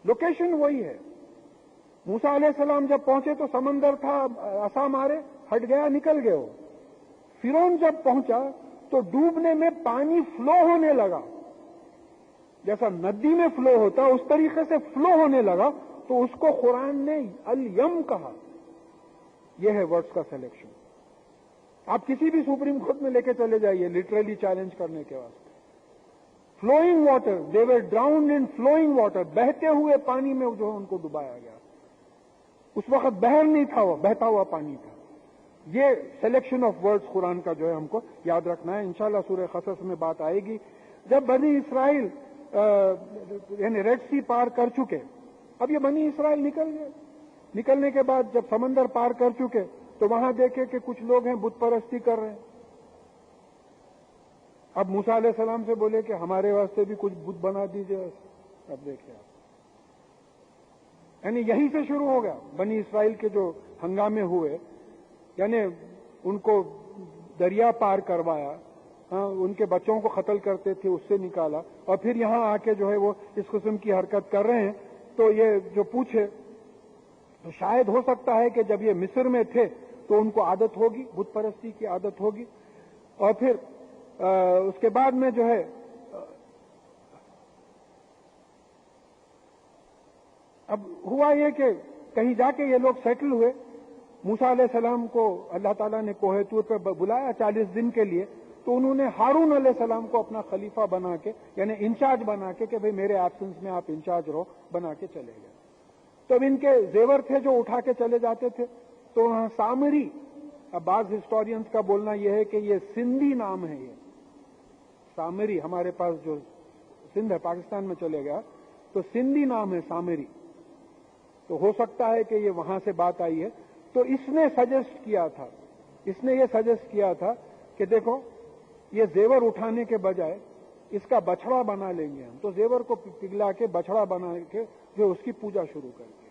لوکیشن وہی ہے. موسیٰ علیہ السلام جب پہنچے تو سمندر تھا, عصا مارے, ہٹ گیا, نکل گئے وہ. فرعون جب پہنچا تو ڈوبنے میں پانی فلو ہونے لگا, جیسا ندی میں فلو ہوتا اس طریقے سے فلو ہونے لگا. تو اس کو قرآن نے الیم کہا. یہ ہے ورڈز کا سلیکشن. آپ کسی بھی سپریم کورٹ میں لے کے چلے جائیے لٹرلی چیلنج کرنے کے واسطے. فلوئنگ واٹر, دے ور ڈراؤنڈ ان فلوئنگ واٹر, بہتے ہوئے پانی میں جو ہے ان کو ڈبایا گیا. اس وقت بحر نہیں تھا, وہ بہتا ہوا پانی تھا. یہ سلیکشن آف ورڈز قرآن کا جو ہے ہم کو یاد رکھنا ہے. انشاءاللہ سورہ قصص میں بات آئے گی. جب بنی اسرائیل یعنی ریڈ سی پار کر چکے, اب یہ بنی اسرائیل نکل گئے. نکلنے کے بعد جب سمندر پار کر چکے تو وہاں دیکھے کہ کچھ لوگ ہیں بت پرستی کر رہے ہیں. اب موسیٰ علیہ السلام سے بولے کہ ہمارے واسطے بھی کچھ بت بنا دیجئے. اب دیکھیں آپ, یعنی یہیں سے شروع ہو گیا بنی اسرائیل کے جو ہنگامے ہوئے. یعنی ان کو دریا پار کروایا, ان کے بچوں کو قتل کرتے تھے اس سے نکالا, اور پھر یہاں آ کے جو ہے وہ اس قسم کی حرکت کر رہے ہیں. تو یہ جو پوچھے تو شاید ہو سکتا ہے کہ جب یہ مصر میں تھے تو ان کو عادت ہوگی, بت پرستی کی عادت ہوگی, اور پھر اس کے بعد میں جو ہے اب ہوا یہ کہ کہیں جا کے یہ لوگ سیٹل ہوئے. موسیٰ علیہ السلام کو اللہ تعالیٰ نے کوہ طور پہ بلایا 40 دن کے لیے. تو انہوں نے ہارون علیہ السلام کو اپنا خلیفہ بنا کے, یعنی انچارج بنا کے, کہ بھئی میرے ایبسنس میں آپ انچارج رہو, بنا کے چلے گئے. تو اب ان کے زیور تھے جو اٹھا کے چلے جاتے تھے. تو وہاں سامری, اب بعض ہسٹورینز کا بولنا یہ ہے کہ یہ سندھی نام ہے. یہ سامری ہمارے پاس جو سندھ ہے پاکستان میں چلے گیا تو سندھی نام ہے سامری. تو ہو سکتا ہے کہ یہ وہاں سے بات آئی ہے. تو اس نے سجیسٹ کیا تھا, اس نے یہ سجیسٹ کیا تھا کہ دیکھو یہ زیور اٹھانے کے بجائے اس کا بچڑا بنا لیں گے ہم. تو زیور کو پگھلا کے بچڑا بنا کے جو اس کی پوجا شروع کر دی.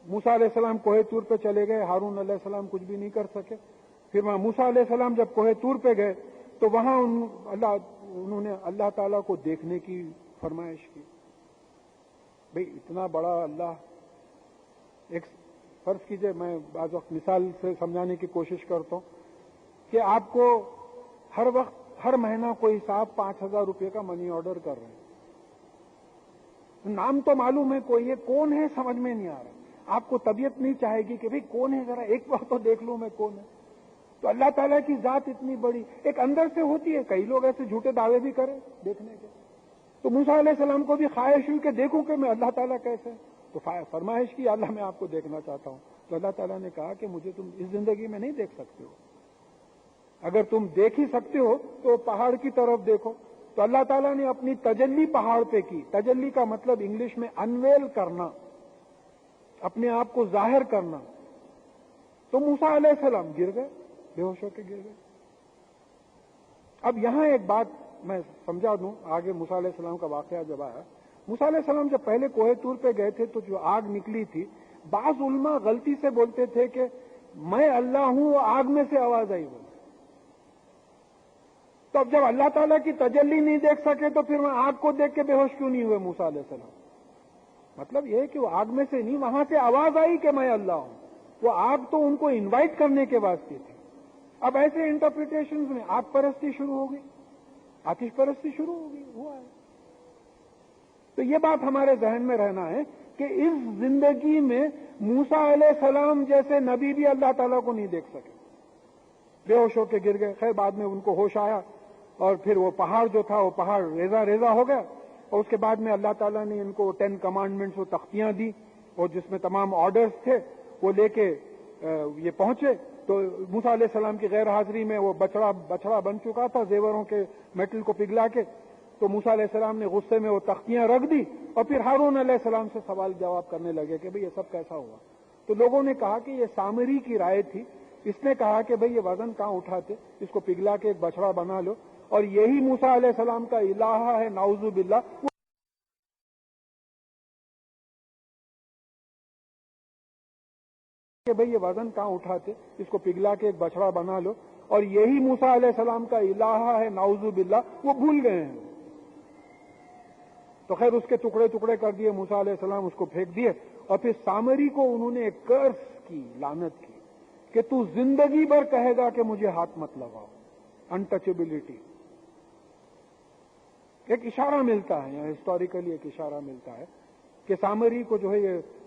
موسیٰ علیہ السلام کوہ طور پہ چلے گئے, ہارون علیہ السلام کچھ بھی نہیں کر سکے. پھر وہاں موسیٰ علیہ السلام جب کوہ طور پہ گئے تو وہاں انہوں نے اللہ تعالیٰ کو دیکھنے کی فرمائش کی. بھئی اتنا بڑا اللہ, ایک فرض کیجئے, میں بعض وقت مثال سے سمجھانے کی کوشش کرتا ہوں کہ آپ کو ہر وقت ہر مہینہ کوئی صاحب 5,000 روپے کا منی آرڈر کر رہے ہیں. نام تو معلوم ہے کوئی ہے، کون ہے سمجھ میں نہیں آ رہا. آپ کو طبیعت نہیں چاہے گی کہ بھئی کون ہے، ذرا ایک بار تو دیکھ لوں میں کون ہے. تو اللہ تعالیٰ کی ذات اتنی بڑی ایک اندر سے ہوتی ہے. کئی لوگ ایسے جھوٹے دعوے بھی کریں دیکھنے کے. تو موسیٰ علیہ السلام کو بھی خواہش ہوئی کہ دیکھوں کہ میں اللہ تعالیٰ کیسے ہے. تو فرمائش کی اللہ میں آپ کو دیکھنا چاہتا ہوں. تو اللہ تعالیٰ نے کہا کہ مجھے تم اس زندگی میں نہیں دیکھ سکتے ہو. اگر تم دیکھ ہی سکتے ہو تو پہاڑ کی طرف دیکھو. تو اللہ تعالیٰ نے اپنی تجلی پہاڑ پہ کی. تجلی کا مطلب انگلش میں انویل کرنا، اپنے آپ کو ظاہر کرنا. تو موسیٰ علیہ السلام گر گئے، بے ہوش ہو کے گر گئے. اب یہاں ایک بات میں سمجھا دوں. آگے موسیٰ علیہ السلام کا واقعہ جب آیا، موسیٰ علیہ السلام جب پہلے کوہ طور پہ گئے تھے تو جو آگ نکلی تھی، بعض علماء غلطی سے بولتے تھے کہ میں اللہ ہوں، وہ آگ میں سے آواز آئی بولے. تو اب جب اللہ تعالیٰ کی تجلی نہیں دیکھ سکے تو پھر میں آگ کو دیکھ کے بے ہوش کیوں نہیں ہوئے موسیٰ علیہ السلام؟ مطلب یہ ہے کہ وہ آگ میں سے نہیں، وہاں سے آواز آئی کہ میں اللہ ہوں. وہ آگ تو ان کو انوائٹ کرنے کے واسطے تھی. اب ایسے انٹرپریٹیشنز میں آگ پرستی شروع ہو گئی، آتش پرستی شروع ہو گئی. ہوا ہے. تو یہ بات ہمارے ذہن میں رہنا ہے کہ اس زندگی میں موسیٰ علیہ السلام جیسے نبی بھی اللہ تعالیٰ کو نہیں دیکھ سکے، بے ہوش ہو کے گر گئے. خیر بعد میں ان کو ہوش آیا اور پھر وہ پہاڑ جو تھا وہ پہاڑ ریزہ ریزہ ہو گیا. اور اس کے بعد میں اللہ تعالیٰ نے ان کو 10 کمانڈمنٹس وہ تختیاں دی اور جس میں تمام آرڈرز تھے وہ لے کے یہ پہنچے. تو موسیٰ علیہ السلام کی غیر حاضری میں وہ بچڑا بن چکا تھا زیوروں کے میٹل کو پگھلا کے. تو موسیٰ علیہ السلام نے غصے میں وہ تختیاں رکھ دی اور پھر ہارون علیہ السلام سے سوال جواب کرنے لگے کہ بھئی یہ سب کیسا ہوا. تو لوگوں نے کہا کہ یہ سامری کی رائے تھی. اس نے کہا کہ بھئی یہ وزن کہاں اٹھاتے، اس کو پگھلا کے ایک بچڑا بنا لو. اور یہی موسیٰ علیہ السلام کا الہ ہے، نعوذ باللہ. کہ بھئی یہ وزن کہاں اٹھاتے، اس کو پگھلا کے ایک بچڑا بنا لو. اور یہی موسیٰ علیہ السلام کا الہ ہے، نعوذ باللہ. وہ بھول گئے ہیں. تو خیر اس کے ٹکڑے ٹکڑے کر دیے موسیٰ علیہ السلام، اس کو پھینک دیے. اور پھر سامری کو انہوں نے ایک کرس کی، لعنت کی کہ تو زندگی بھر کہے گا کہ مجھے ہاتھ مت لگاؤ. انٹچیبلٹی. ایک اشارہ ملتا ہے یہاں، ہسٹوریکلی ایک اشارہ ملتا ہے کہ سامری کو جو ہے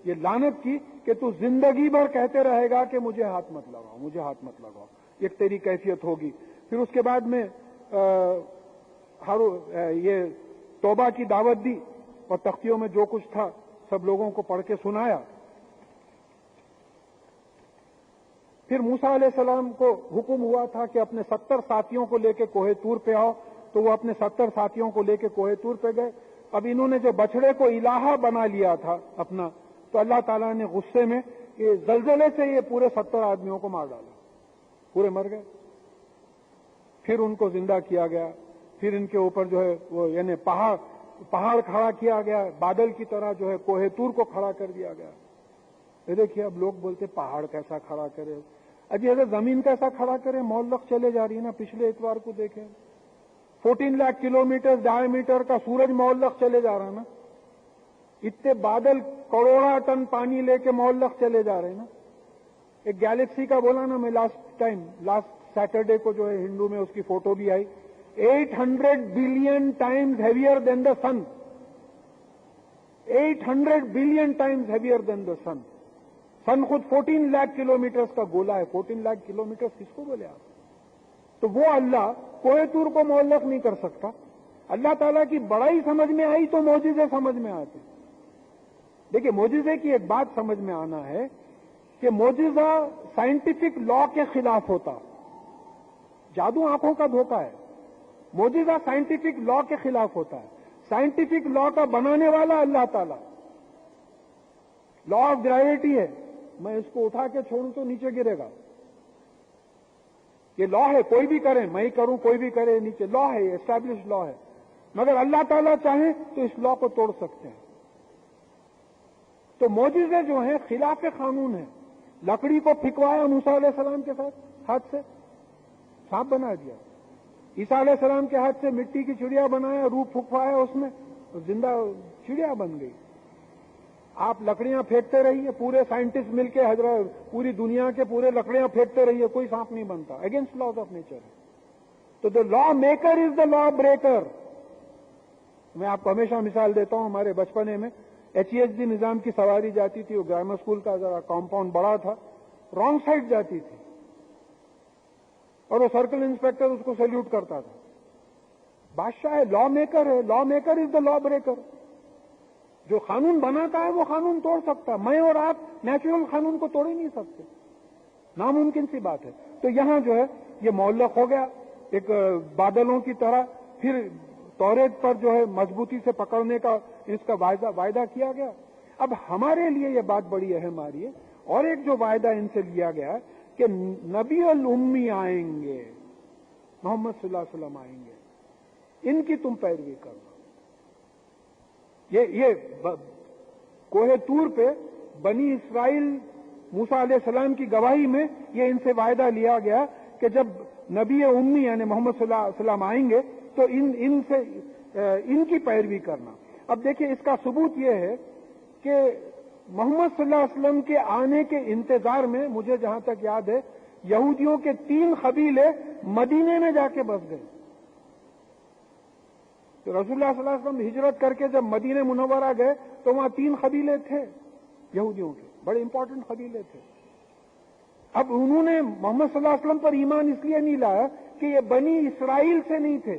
یہ لعنت کی کہ تو زندگی بھر کہتے رہے گا کہ مجھے ہاتھ مت لگاؤ، مجھے ہاتھ مت لگاؤ. ایک تیری کیفیت ہوگی. پھر اس کے بعد میں یہ توبہ کی دعوت دی اور تختیوں میں جو کچھ تھا سب لوگوں کو پڑھ کے سنایا. پھر موسیٰ علیہ السلام کو حکم ہوا تھا کہ اپنے 70 ساتھیوں کو لے کے کوہ طور پہ آؤ. تو وہ اپنے 70 ساتھیوں کو لے کے کوہ طور پہ گئے. اب انہوں نے جو بچڑے کو الہ بنا لیا تھا اپنا، تو اللہ تعالیٰ نے غصے میں یہ زلزلے سے یہ پورے 70 آدمیوں کو مار ڈالا، پورے مر گئے. پھر ان کو زندہ کیا گیا. پھر ان کے اوپر جو ہے وہ یعنی پہاڑ کھڑا کیا گیا، بادل کی طرح جو ہے کوہ طور کو کھڑا کر دیا گیا. یہ دیکھیے اب لوگ بولتے پہاڑ کیسا کھڑا کرے. اجی اگر زمین کیسا کھڑا کرے، معلق چلے جا رہی ہے نا. پچھلے اتوار کو دیکھیں 14 لاکھ کلومیٹر ڈائی میٹر کا سورج معلق چلے جا رہا ہے نا. اتنے بادل کروڑا ٹن پانی لے کے معلق چلے جا رہے ہیں نا. ایک گیلیکسی کا بولا نا میں لاسٹ سیٹرڈے کو جو ہے ہندو میں اس کی فوٹو بھی آئی. 800 بلین ٹائمز ہیویئر دین دا سن. 800 بلین ٹائمز ہیویئر دین دا سن. سن خود 14 لاکھ کلومیٹرز کا گولا ہے. 14 لاکھ کلومیٹر کس کو بولے آپ؟ تو وہ اللہ کوہ طور کو معلق نہیں کر سکتا. اللہ تعالیٰ کی بڑائی سمجھ میں آئی تو معجزے سمجھ میں آتے. دیکھیے معجزے کی ایک بات سمجھ میں آنا ہے کہ معجزہ سائنٹیفک لا کے خلاف ہوتا. جادو آنکھوں کا دھوکہ ہے. معجزہ سائنٹیفک لا کے خلاف ہوتا ہے. سائنٹیفک لا کا بنانے والا اللہ تعالیٰ. لا آف گریویٹی ہے، میں اس کو اٹھا کے چھوڑوں تو نیچے گرے گا. یہ لا ہے، کوئی بھی کرے، میں ہی کروں کوئی بھی کرے نیچے. لا ہے، یہ اسٹیبلش لا ہے. مگر اللہ تعالیٰ چاہیں تو اس لا کو توڑ سکتے ہیں. تو معجزے جو ہیں خلاف قانون ہیں. لکڑی کو پھکوایا موسیٰ علیہ السلام کے ساتھ ہاتھ سے، سانپ بنا دیا. عیسیٰ علیہ السلام کے ہاتھ سے مٹی کی چڑیا بنایا، روح پھکوایا اس میں، زندہ چڑیا بن گئی. آپ لکڑیاں پھینکتے رہیے، پورے سائنٹسٹ مل کے حضرت پوری دنیا کے پورے لکڑیاں پھینکتے رہیے، کوئی سانپ نہیں بنتا. Against laws of nature. تو دا لا maker is the law breaker. میں آپ کو ہمیشہ مثال دیتا ہوں، ہمارے بچپنے میں HEHD نظام کی سواری جاتی تھی، وہ گرامر اسکول کا ذرا کمپاؤنڈ بڑا تھا، رانگ سائڈ جاتی تھی اور وہ سرکل انسپیکٹر اس کو سیلیوٹ کرتا تھا. بادشاہ ہے، لا میکر ہے، لا maker is the law breaker. جو قانون بناتا ہے وہ قانون توڑ سکتا ہے، میں اور آپ نیچرل قانون کو توڑ ہی نہیں سکتے، ناممکن سی بات ہے. تو یہاں جو ہے یہ معلق ہو گیا ایک بادلوں کی طرح. پھر توریت پر جو ہے مضبوطی سے پکڑنے کا اس کا وعدہ کیا گیا. اب ہمارے لیے یہ بات بڑی اہم آ رہی ہے، اور ایک جو وعدہ ان سے لیا گیا کہ نبی الامی آئیں گے، محمد صلی اللہ علیہ وسلم آئیں گے، ان کی تم پیروی کرنا. یہ کوہ طور پہ بنی اسرائیل موسیٰ علیہ السلام کی گواہی میں یہ ان سے وعدہ لیا گیا کہ جب نبی امی یعنی محمد صلی اللہ علیہ وسلم آئیں گے تو ان کی پیروی کرنا. اب دیکھیں اس کا ثبوت یہ ہے کہ محمد صلی اللہ علیہ وسلم کے آنے کے انتظار میں مجھے جہاں تک یاد ہے یہودیوں کے 3 قبیلے مدینے میں جا کے بس گئے. تو رسول اللہ صلی اللہ علیہ وسلم ہجرت کر کے جب مدینہ منورہ گئے تو وہاں 3 قبیلے تھے یہودیوں کے، بڑے امپورٹنٹ قبیلے تھے. اب انہوں نے محمد صلی اللہ علیہ وسلم پر ایمان اس لیے نہیں لایا کہ یہ بنی اسرائیل سے نہیں تھے،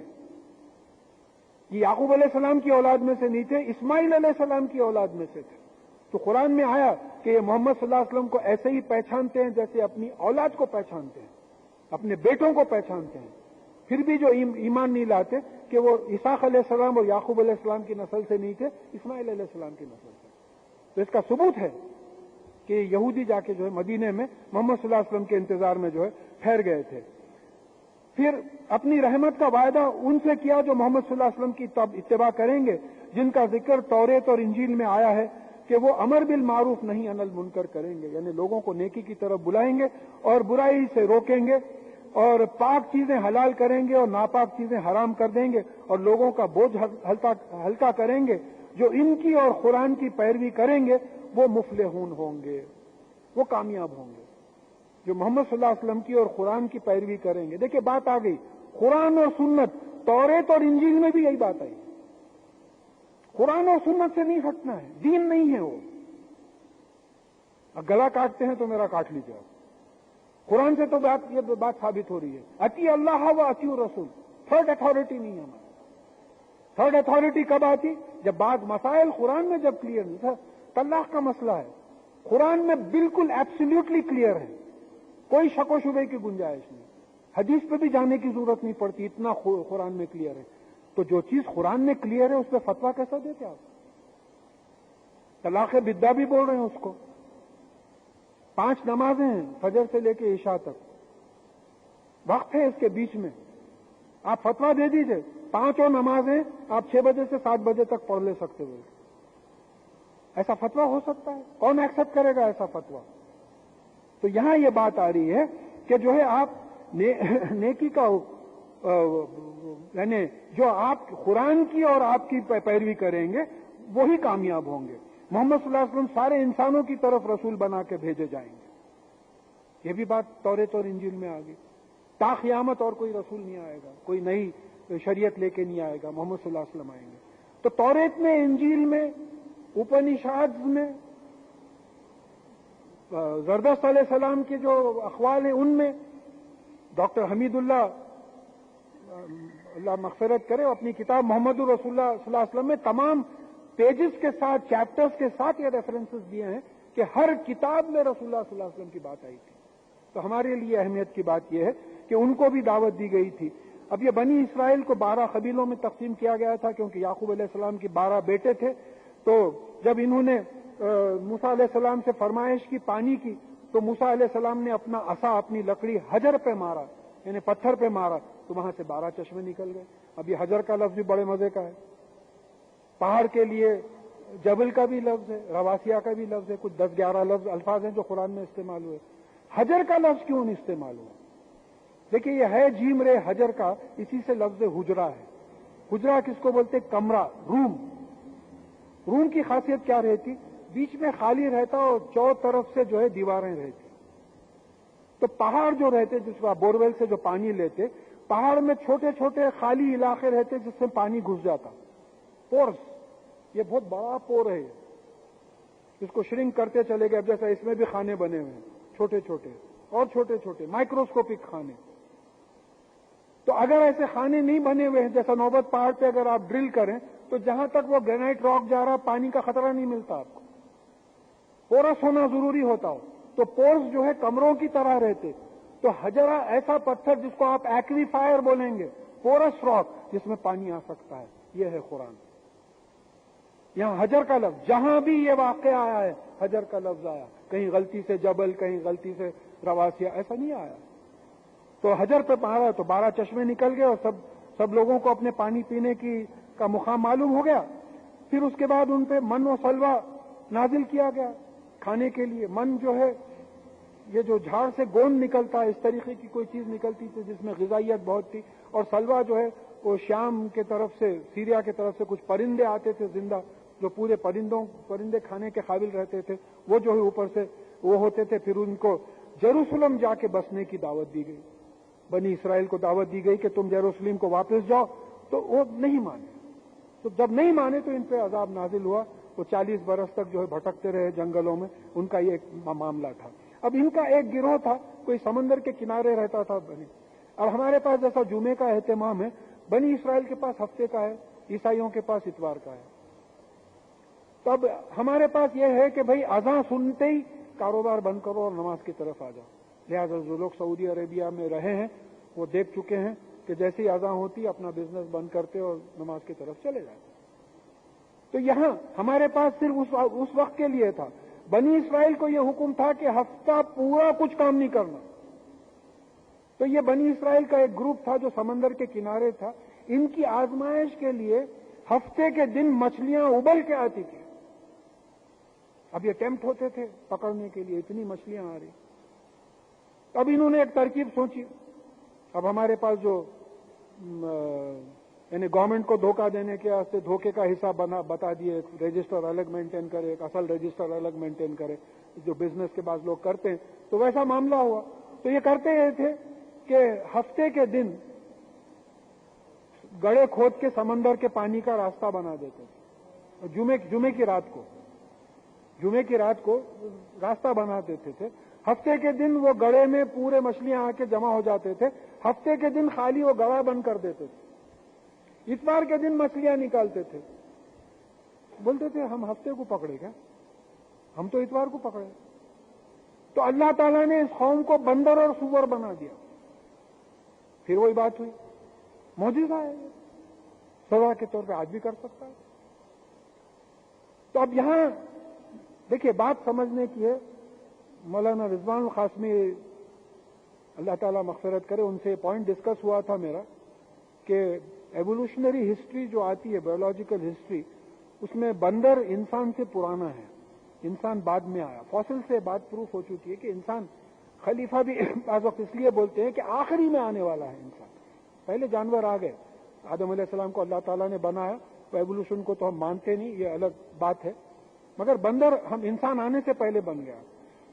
یہ یعقوب علیہ السلام کی اولاد میں سے نہیں تھے، اسماعیل علیہ السلام کی اولاد میں سے تھے. تو قرآن میں آیا کہ یہ محمد صلی اللہ علیہ وسلم کو ایسے ہی پہچانتے ہیں جیسے اپنی اولاد کو پہچانتے ہیں، اپنے بیٹوں کو پہچانتے ہیں. پھر بھی جو ایمان نہیں لاتے کہ وہ اسحاق علیہ السلام اور یعقوب علیہ السلام کی نسل سے نہیں تھے، اسماعیل علیہ السلام کی نسل سے. تو اس کا ثبوت ہے کہ یہودی جا کے جو ہے مدینے میں محمد صلی اللہ علیہ وسلم کے انتظار میں جو ہے ٹھہر گئے تھے. پھر اپنی رحمت کا وعدہ ان سے کیا جو محمد صلی اللہ علیہ وسلم کی اتباع کریں گے، جن کا ذکر توریت اور انجیل میں آیا ہے کہ وہ امر بالمعروف نہیں عن المنکر کریں گے، یعنی لوگوں کو نیکی کی طرف بلائیں گے اور برائی سے روکیں گے، اور پاک چیزیں حلال کریں گے اور ناپاک چیزیں حرام کر دیں گے، اور لوگوں کا بوجھ ہلکا کریں گے. جو ان کی اور قرآن کی پیروی کریں گے وہ مفلحون ہوں گے، وہ کامیاب ہوں گے. جو محمد صلی اللہ علیہ وسلم کی اور قرآن کی پیروی کریں گے. دیکھیں بات آ گئی، قرآن اور سنت، توریت اور انجیل میں بھی یہی بات آئی. قرآن اور سنت سے نہیں ہٹنا ہے، دین نہیں ہے وہ. اب گلا کاٹتے ہیں تو میرا کاٹ لیجیے آپ. قرآن سے تو یہ بات ثابت ہو رہی ہے، اتی اللہ و اتی رسول. تھرڈ اتھارٹی نہیں ہے ہماری. تھرڈ اتھارٹی کب آتی؟ جب بعض مسائل قرآن میں جب کلیئر نہیں تھا. طلاق کا مسئلہ ہے، قرآن میں بالکل ایبسلیوٹلی کلیئر ہے، کوئی شک و شبے کی گنجائش نہیں. حدیث پہ بھی جانے کی ضرورت نہیں پڑتی، اتنا قرآن میں کلیئر ہے. تو جو چیز قرآن میں کلیئر ہے اس پہ فتویٰ کیسا دیتے آپ؟ طلاق بدعہ بھی بول رہے ہیں اس کو. 5 نمازیں ہیں فجر سے لے کے عشاء تک، وقت ہے اس کے بیچ میں، آپ فتویٰ دے دیجئے 5 نمازیں آپ 6 بجے سے 7 بجے تک پڑھ لے سکتے ہو. ایسا فتویٰ ہو سکتا ہے؟ کون ایکسپٹ کرے گا ایسا فتویٰ؟ تو یہاں یہ بات آ رہی ہے کہ جو ہے آپ نیکی کا یعنی جو آپ قرآن کی اور آپ کی پیروی کریں گے وہی کامیاب ہوں گے. محمد صلی اللہ علیہ وسلم سارے انسانوں کی طرف رسول بنا کے بھیجے جائیں گے. یہ بھی بات توریت اور انجیل میں آ گئی. تا قیامت اور کوئی رسول نہیں آئے گا، کوئی نئی شریعت لے کے نہیں آئے گا، محمد صلی اللہ علیہ وسلم آئیں گے. تو توریت میں، انجیل میں، اپنشاد میں، زردشت علیہ السلام کے جو اقوال ہیں ان میں ڈاکٹر حمید اللہ مغفرت کرے اپنی کتاب محمد الرسول اللہ صلی اللہ علیہ وسلم میں تمام پیجز کے ساتھ، چیپٹرز کے ساتھ یہ ریفرنسز دیے ہیں کہ ہر کتاب میں رسول اللہ صلی اللہ علیہ وسلم کی بات آئی تھی. تو ہمارے لیے اہمیت کی بات یہ ہے کہ ان کو بھی دعوت دی گئی تھی. اب یہ بنی اسرائیل کو 12 قبیلوں میں تقسیم کیا گیا تھا کیونکہ یعقوب علیہ السلام کے 12 بیٹے تھے. تو جب انہوں نے موسیٰ علیہ السلام سے فرمائش کی پانی کی تو موسیٰ علیہ السلام نے اپنا عصا، اپنی لکڑی حجر پہ مارا، یعنی پتھر پہ مارا، تو وہاں سے 12 چشمے نکل گئے. اب یہ حجر کا لفظ بھی بڑے مزے کا ہے. پہاڑ کے لیے جبل کا بھی لفظ ہے، رواسیہ کا بھی لفظ ہے، کچھ 10-11 الفاظ ہیں جو قرآن میں استعمال ہوئے. حجر کا لفظ کیوں نہیں استعمال ہوا؟ دیکھیے یہ ہے جیم رے حجر کا، اسی سے لفظ حجرہ ہے. حجرہ کس کو بولتے؟ کمرہ، روم. روم کی خاصیت کیا رہتی؟ بیچ میں خالی رہتا اور چاروں طرف سے جو ہے دیواریں رہتی. تو پہاڑ جو رہتے، جس کا بورویل سے جو پانی لیتے، پہاڑ میں چھوٹے چھوٹے خالی علاقے رہتے جس سے پانی گھس جاتا. پورس، یہ بہت بڑا پور ہے، اس کو شرنک کرتے چلے گئے. اب جیسا اس میں بھی خانے بنے ہوئے ہیں، چھوٹے چھوٹے اور چھوٹے چھوٹے مائکروسکوپک خانے. تو اگر ایسے خانے نہیں بنے ہوئے ہیں، جیسا نوبت پہاڑ پہ اگر آپ ڈرل کریں تو جہاں تک وہ گرینائٹ راک جا رہا پانی کا خطرہ نہیں ملتا آپ کو. پورس ہونا ضروری ہوتا ہو. تو پورس جو ہے کمروں کی طرح رہتے. تو حجرہ ایسا پتھر جس کو آپ ایکویفائر بولیں گے، پورس راک جس میں پانی آ سکتا ہے، یہ ہے قرآن. یہاں حجر کا لفظ جہاں بھی یہ واقعہ آیا ہے حجر کا لفظ آیا. کہیں غلطی سے جبل، کہیں غلطی سے رواسیہ، ایسا نہیں آیا. تو حجر پہ مارا تو 12 چشمے نکل گئے اور سب لوگوں کو اپنے پانی پینے کا مقام معلوم ہو گیا. پھر اس کے بعد ان پہ من و سلوہ نازل کیا گیا کھانے کے لیے. من جو ہے یہ جو جھاڑ سے گوند نکلتا ہے، اس طریقے کی کوئی چیز نکلتی تھی جس میں غذائیت بہت تھی. اور سلوہ جو ہے وہ شام کے طرف سے، سیریا کے طرف سے کچھ پرندے آتے تھے زندہ، جو پورے پرندے کھانے کے قابل رہتے تھے، وہ جو ہے اوپر سے وہ ہوتے تھے. پھر ان کو یروشلم جا کے بسنے کی دعوت دی گئی. بنی اسرائیل کو دعوت دی گئی کہ تم یروشلم کو واپس جاؤ، تو وہ نہیں مانے. تو جب نہیں مانے تو ان پہ عذاب نازل ہوا. وہ 40 برس تک جو ہے بھٹکتے رہے جنگلوں میں. ان کا یہ ایک معاملہ تھا. اب ان کا ایک گروہ تھا، کوئی سمندر کے کنارے رہتا تھا بنی. اب ہمارے پاس جیسا جمعے کا اہتمام ہے، بنی اسرائیل کے پاس ہفتے کا ہے، عیسائیوں کے پاس اتوار کا ہے. تو اب ہمارے پاس یہ ہے کہ بھئی اذان سنتے ہی کاروبار بند کرو اور نماز کی طرف آ جاؤ. لہٰذا جو لوگ سعودی عربیہ میں رہے ہیں وہ دیکھ چکے ہیں کہ جیسی اذان ہوتی اپنا بزنس بند کرتے اور نماز کی طرف چلے جاتے. تو یہاں ہمارے پاس صرف اس وقت کے لیے تھا. بنی اسرائیل کو یہ حکم تھا کہ ہفتہ پورا کچھ کام نہیں کرنا. تو یہ بنی اسرائیل کا ایک گروپ تھا جو سمندر کے کنارے تھا. ان کی آزمائش کے لیے ہفتے کے دن مچھلیاں ابل کے آتی تھی. اب یہ ٹیمپٹ ہوتے تھے پکڑنے کے لیے، اتنی مچھلیاں آ رہی. اب انہوں نے ایک ترکیب سوچی. اب ہمارے پاس جو یعنی گورنمنٹ کو دھوکہ دینے کے واسطے دھوکے کا حساب بتا دیے، ایک رجسٹر الگ مینٹین کرے، ایک اصل رجسٹر الگ مینٹین کرے، جو بزنس کے بعض لوگ کرتے ہیں. تو ویسا معاملہ ہوا. تو یہ کرتے یہ تھے کہ ہفتے کے دن گڑھے کھود کے سمندر کے پانی کا راستہ بنا دیتے تھے. جمعے کی رات کو راستہ بنا دیتے تھے. ہفتے کے دن وہ گڑھے میں پورے مچھلیاں آ کے جمع ہو جاتے تھے. ہفتے کے دن خالی وہ گڑھا بند کر دیتے تھے. اتوار کے دن مچھلیاں نکالتے تھے. بولتے تھے ہم ہفتے کو پکڑے گا، ہم تو اتوار کو پکڑے. تو اللہ تعالیٰ نے اس قوم کو بندر اور سور بنا دیا. پھر وہی بات ہوئی، معجزہ ہے، سزا کے طور پہ آج بھی کر سکتا ہے. تو اب یہاں دیکھیے بات سمجھنے کی ہے. مولانا رضوان القاسمی اللہ تعالیٰ مغفرت کرے، ان سے پوائنٹ ڈسکس ہوا تھا میرا کہ ایوولوشنری ہسٹری جو آتی ہے، بایولوجیکل ہسٹری، اس میں بندر انسان سے پرانا ہے، انسان بعد میں آیا. فوسل سے بات پروف ہو چکی ہے کہ انسان خلیفہ بھی بعض وقت اس لیے بولتے ہیں کہ آخری میں آنے والا ہے انسان. پہلے جانور آ گئے، آدم علیہ السلام کو اللہ تعالیٰ نے بنایا. تو ایوولوشن کو تو ہم مانتے نہیں، یہ الگ بات ہے. مگر بندر ہم انسان آنے سے پہلے بن گیا.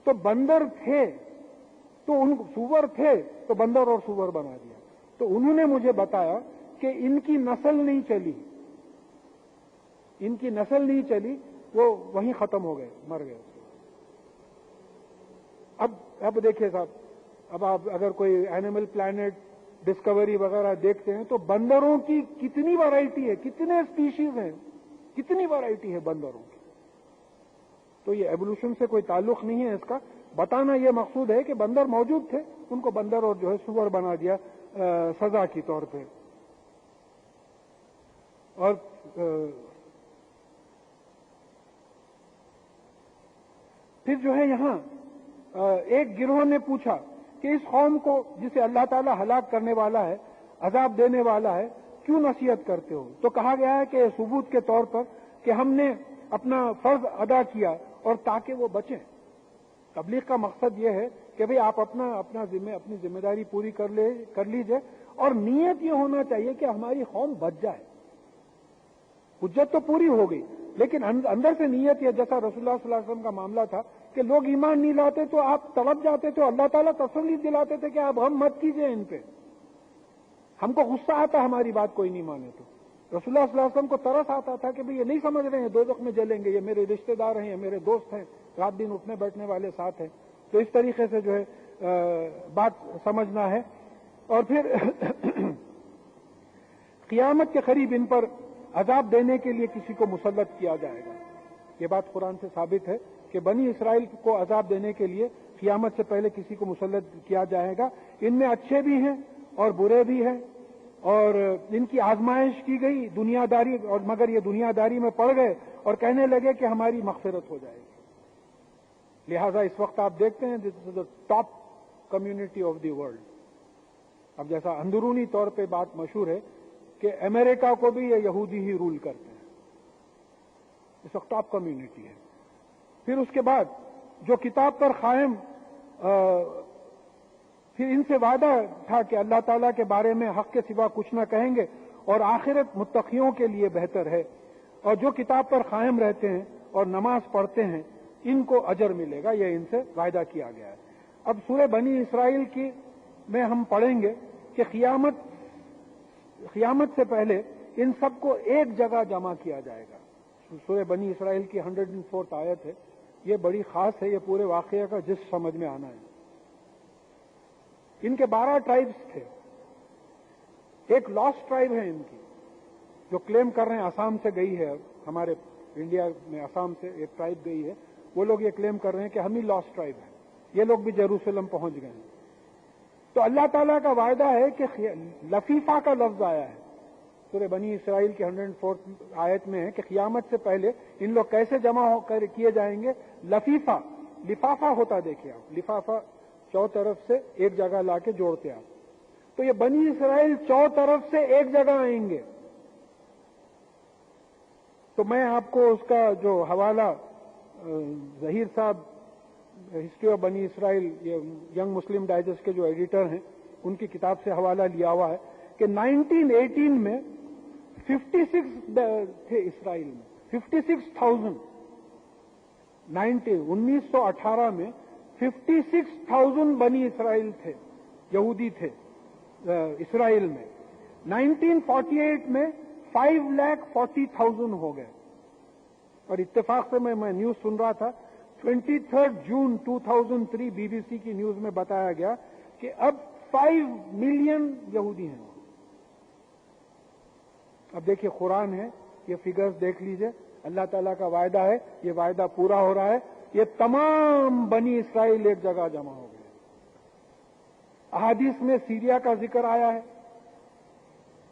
تو بندر تھے تو ان سور تھے تو بندر اور سور بنا دیا. تو انہوں نے مجھے بتایا کہ ان کی نسل نہیں چلی، وہ وہیں ختم ہو گئے، مر گئے. اب دیکھیے صاحب، اب آپ اگر کوئی اینیمل پلانٹ ڈسکوری وغیرہ دیکھتے ہیں تو بندروں کی کتنی ورائٹی ہے، کتنے اسپیشیز ہیں، کتنی ورائٹی ہے بندروں کی. تو یہ ایوولوشن سے کوئی تعلق نہیں ہے اس کا. بتانا یہ مقصود ہے کہ بندر موجود تھے، ان کو بندر اور جو ہے سور بنا دیا سزا کی طور پہ. اور پھر جو ہے یہاں ایک گروہ نے پوچھا کہ اس قوم کو جسے اللہ تعالیٰ ہلاک کرنے والا ہے، عذاب دینے والا ہے، کیوں نصیحت کرتے ہو؟ تو کہا گیا ہے کہ ثبوت کے طور پر کہ ہم نے اپنا فرض ادا کیا اور تاکہ وہ بچیں. تبلیغ کا مقصد یہ ہے کہ بھئی آپ اپنی ذمہ داری پوری کر لیجئے، اور نیت یہ ہونا چاہیے کہ ہماری قوم بچ جائے. حجت تو پوری ہو گئی، لیکن اندر سے نیت یہ، جیسا رسول اللہ صلی اللہ علیہ وسلم کا معاملہ تھا کہ لوگ ایمان نہیں لاتے تو آپ تڑپ جاتے تھے، اللہ تعالیٰ تسلی دلاتے تھے کہ آپ غم مت کیجئے ان پہ. ہم کو غصہ آتا ہماری بات کوئی نہیں مانے تو، رسول اللہ صلی اللہ علیہ وسلم کو ترس آتا تھا کہ بھئی یہ نہیں سمجھ رہے ہیں دوزخ میں جلیں گے، یہ میرے رشتہ دار ہیں، یہ میرے دوست ہیں، رات دن اٹھنے بیٹھنے والے ساتھ ہیں. تو اس طریقے سے جو ہے بات سمجھنا ہے. اور پھر قیامت کے قریب ان پر عذاب دینے کے لیے کسی کو مسلط کیا جائے گا. یہ بات قرآن سے ثابت ہے کہ بنی اسرائیل کو عذاب دینے کے لیے قیامت سے پہلے کسی کو مسلط کیا جائے گا. ان میں اچھے بھی ہیں اور برے بھی ہیں، اور ان کی آزمائش کی گئی دنیا داری، اور مگر یہ دنیا داری میں پڑ گئے اور کہنے لگے کہ ہماری مغفرت ہو جائے گی. لہذا اس وقت آپ دیکھتے ہیں this is the top community of the world. اب جیسا اندرونی طور پہ بات مشہور ہے کہ امریکہ کو بھی یہ یہودی ہی رول کرتے ہیں، اس وقت ٹاپ کمیونٹی ہے. پھر اس کے بعد جو کتاب پر قائم، پھر ان سے وعدہ تھا کہ اللہ تعالیٰ کے بارے میں حق کے سوا کچھ نہ کہیں گے اور آخرت متقیوں کے لیے بہتر ہے، اور جو کتاب پر قائم رہتے ہیں اور نماز پڑھتے ہیں ان کو اجر ملے گا، یہ ان سے وعدہ کیا گیا ہے. اب سورہ بنی اسرائیل کی میں ہم پڑھیں گے کہ قیامت سے پہلے ان سب کو ایک جگہ جمع کیا جائے گا. سورہ بنی اسرائیل کی 104 آیت ہے، یہ بڑی خاص ہے، یہ پورے واقعہ کا جس سمجھ میں آنا ہے. ان کے 12 ٹرائبس تھے. ایک لاسٹ ٹرائب ہے ان کی جو کلیم کر رہے ہیں، آسام سے گئی ہے، ہمارے انڈیا میں آسام سے ایک ٹرائب گئی ہے، وہ لوگ یہ کلیم کر رہے ہیں کہ ہم ہی لاسٹ ٹرائب ہیں، یہ لوگ بھی جیروسلم پہنچ گئے ہیں. تو اللہ تعالیٰ کا وعدہ ہے کہ لفیفہ کا لفظ آیا ہے سورہ بنی اسرائیل کی 104 آیت میں ہے کہ قیامت سے پہلے ان لوگ کیسے جمع ہو کر کیے جائیں گے. لفیفہ، لفافہ ہوتا دیکھیے آپ، لفافہ چو طرف سے ایک جگہ لا کے جوڑتے آپ. تو یہ بنی اسرائیل چو طرف سے ایک جگہ آئیں گے. تو میں آپ کو اس کا جو حوالہ ظہیر صاحب ہسٹری آف بنی اسرائیل، یہ ینگ مسلم ڈائجسٹ کے جو ایڈیٹر ہیں، ان کی کتاب سے حوالہ لیا ہوا ہے کہ 1918 میں 56 تھے اسرائیل میں، 56,000. 1918 میں 56,000 بنی اسرائیل تھے، یہودی تھے اسرائیل میں. 1948 میں 5,40,000 ہو گئے. اور اتفاق سے میں نیوز سن رہا تھا، 23 جون 2003 بی بی سی کی نیوز میں بتایا گیا کہ اب 5 ملین یہودی ہیں. اب دیکھیے قرآن ہے، یہ فگرز دیکھ لیجئے، اللہ تعالیٰ کا وعدہ ہے، یہ وعدہ پورا ہو رہا ہے. یہ تمام بنی اسرائیل ایک جگہ جمع ہو گئے. احادیث میں سیریا کا ذکر آیا ہے،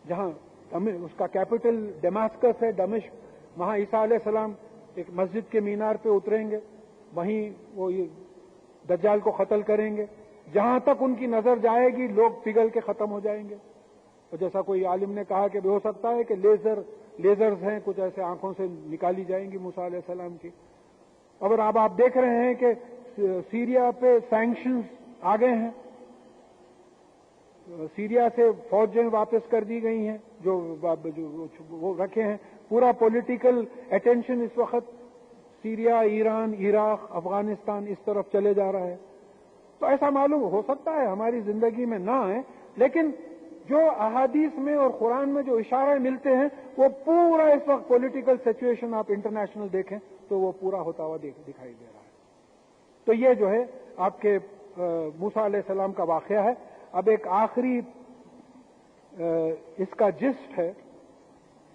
جہاں اس کا کیپٹل ڈیماسکس ہے، دمشق. وہاں عیسیٰ علیہ السلام ایک مسجد کے مینار پہ اتریں گے، وہیں وہ دجال کو قتل کریں گے. جہاں تک ان کی نظر جائے گی لوگ پگھل کے ختم ہو جائیں گے. اور جیسا کوئی عالم نے کہا کہ ہو سکتا ہے کہ لیزرز ہیں، کچھ ایسے آنکھوں سے نکالی جائیں گی موسیٰ علیہ السلام کی. اور اب آپ دیکھ رہے ہیں کہ سیریا پہ سینکشنز آ گئے ہیں، سیریا سے فوجیں واپس کر دی گئی ہیں جو وہ رکھے ہیں. پورا پولیٹیکل اٹینشن اس وقت سیریا، ایران، عراق، افغانستان اس طرف چلے جا رہا ہے. تو ایسا معلوم ہو سکتا ہے ہماری زندگی میں نہ آئے، لیکن جو احادیث میں اور قرآن میں جو اشارے ملتے ہیں وہ پورا اس وقت پولیٹیکل سچویشن آپ انٹرنیشنل دیکھیں تو وہ پورا ہوتا ہوا دکھائی دے رہا ہے. تو یہ جو ہے آپ کے موسیٰ علیہ السلام کا واقعہ ہے. اب ایک آخری اس کا جسٹ ہے،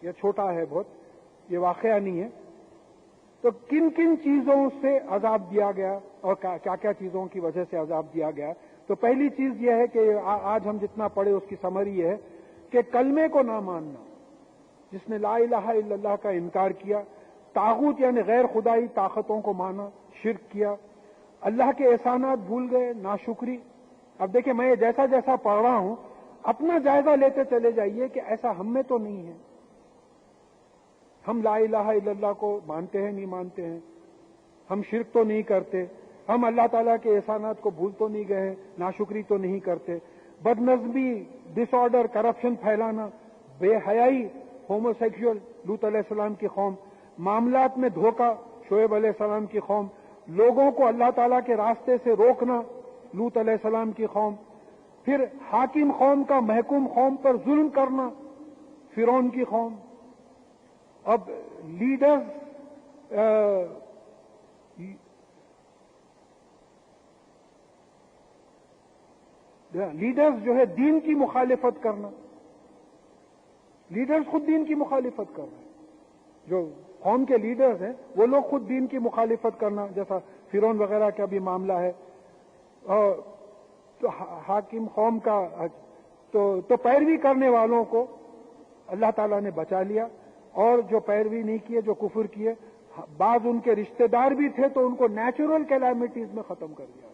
یہ چھوٹا ہے بہت، یہ واقعہ نہیں ہے. تو کن کن چیزوں سے عذاب دیا گیا اور کیا کیا چیزوں کی وجہ سے عذاب دیا گیا. تو پہلی چیز یہ ہے کہ آج ہم جتنا پڑھے اس کی سمری یہ ہے کہ کلمے کو نہ ماننا، جس نے لا الہ الا اللہ کا انکار کیا، طاغوت یعنی غیر خدائی طاقتوں کو مانا، شرک کیا، اللہ کے احسانات بھول گئے، ناشکری. اب دیکھیں میں جیسا جیسا پڑھ رہا ہوں اپنا جائزہ لیتے چلے جائیے کہ ایسا ہم میں تو نہیں ہے. ہم لا الہ الا اللہ کو مانتے ہیں نہیں مانتے ہیں، ہم شرک تو نہیں کرتے، ہم اللہ تعالیٰ کے احسانات کو بھول تو نہیں گئے، ناشکری تو نہیں کرتے، بد نظمی، ڈس آرڈر، کرپشن پھیلانا، بے حیائی، ہومو سیکشول لوط علیہ السلام کی قوم، معاملات میں دھوکہ شعیب علیہ السلام کی قوم، لوگوں کو اللہ تعالیٰ کے راستے سے روکنا لوط علیہ السلام کی قوم، پھر حاکم قوم کا محکوم قوم پر ظلم کرنا فرعون کی قوم، اب لیڈرز جو ہے دین کی مخالفت کرنا، لیڈرز خود دین کی مخالفت کر رہے ہیں، جو قوم کے لیڈرز ہیں وہ لوگ خود دین کی مخالفت کرنا، جیسا فرعون وغیرہ کا بھی معاملہ ہے. تو حاکم قوم کا تو پیروی کرنے والوں کو اللہ تعالیٰ نے بچا لیا، اور جو پیروی نہیں کیے، جو کفر کیے، بعض ان کے رشتہ دار بھی تھے تو ان کو نیچرل کیلامیٹیز میں ختم کر دیا.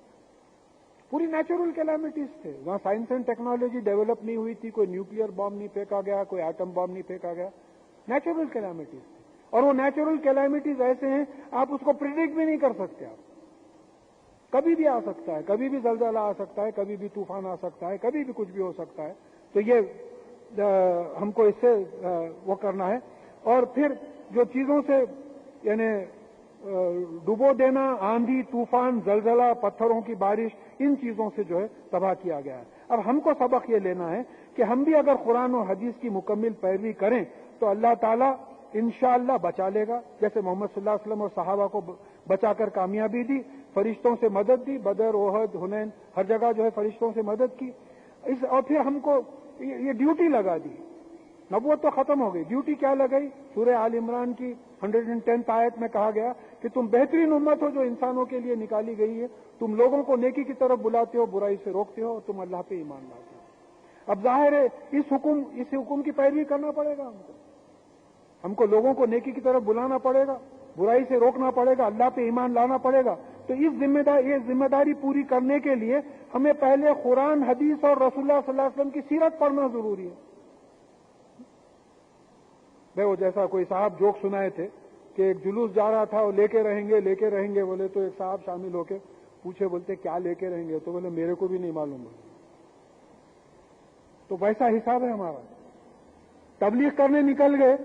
پوری نیچرل کیلامیٹیز تھے، وہاں سائنس اینڈ ٹیکنالوجی ڈیولپ نہیں ہوئی تھی، کوئی نیوکلیئر بام نہیں پھینکا گیا، کوئی ایٹم بام نہیں پھینکا گیا، نیچرل کیلامیٹیز تھے. اور وہ نیچرل کیلامیٹیز ایسے ہیں آپ اس کو پریڈکٹ بھی نہیں کر سکتے. آپ کبھی بھی آ سکتا ہے، کبھی بھی زلزلہ آ سکتا ہے، کبھی بھی طوفان آ سکتا ہے، کبھی بھی کچھ بھی ہو سکتا ہے. تو یہ ہم کو اس سے وہ کرنا ہے. اور پھر جو چیزوں سے یعنی ڈبو دینا، آندھی، طوفان، زلزلہ، پتھروں کی بارش، ان چیزوں سے جو ہے تباہ کیا گیا ہے. اب ہم کو سبق یہ لینا ہے کہ ہم بھی اگر قرآن اور حدیث کی مکمل پیروی کریں تو اللہ تعالیٰ انشاءاللہ بچا لے گا، جیسے محمد صلی اللہ علیہ وسلم اور صحابہ کو بچا کر کامیابی دی، فرشتوں سے مدد دی، بدر، احد، حنین، ہر جگہ جو ہے فرشتوں سے مدد کی. اور پھر ہم کو یہ ڈیوٹی لگا دی. نبوت تو ختم ہو گئی، ڈیوٹی کیا لگائی؟ سورہ آل عمران کی 110 آیت میں کہا گیا کہ تم بہترین امت ہو جو انسانوں کے لیے نکالی گئی ہے، تم لوگوں کو نیکی کی طرف بلاتے ہو، برائی سے روکتے ہو، اور تم اللہ پہ ایمان لاتے ہو. اب ظاہر ہے اس حکم کی پیروی کرنا پڑے گا. ہم کو لوگوں کو نیکی کی طرف بلانا پڑے گا، برائی سے روکنا پڑے گا، اللہ پہ ایمان لانا پڑے گا. تو یہ ذمہ داری پوری کرنے کے لیے ہمیں پہلے قرآن، حدیث اور رسول اللہ صلی اللہ علیہ وسلم کی سیرت پڑھنا ضروری ہے. وہ جیسا کوئی صاحب جوک سنائے تھے کہ ایک جلوس جا رہا تھا، وہ لے کے رہیں گے بولے. تو ایک صاحب شامل ہو کے پوچھے، بولتے کیا لے کے رہیں گے؟ تو بولے میرے کو بھی نہیں معلوم. تو ویسا حساب ہے ہمارا. تبلیغ کرنے نکل گئے،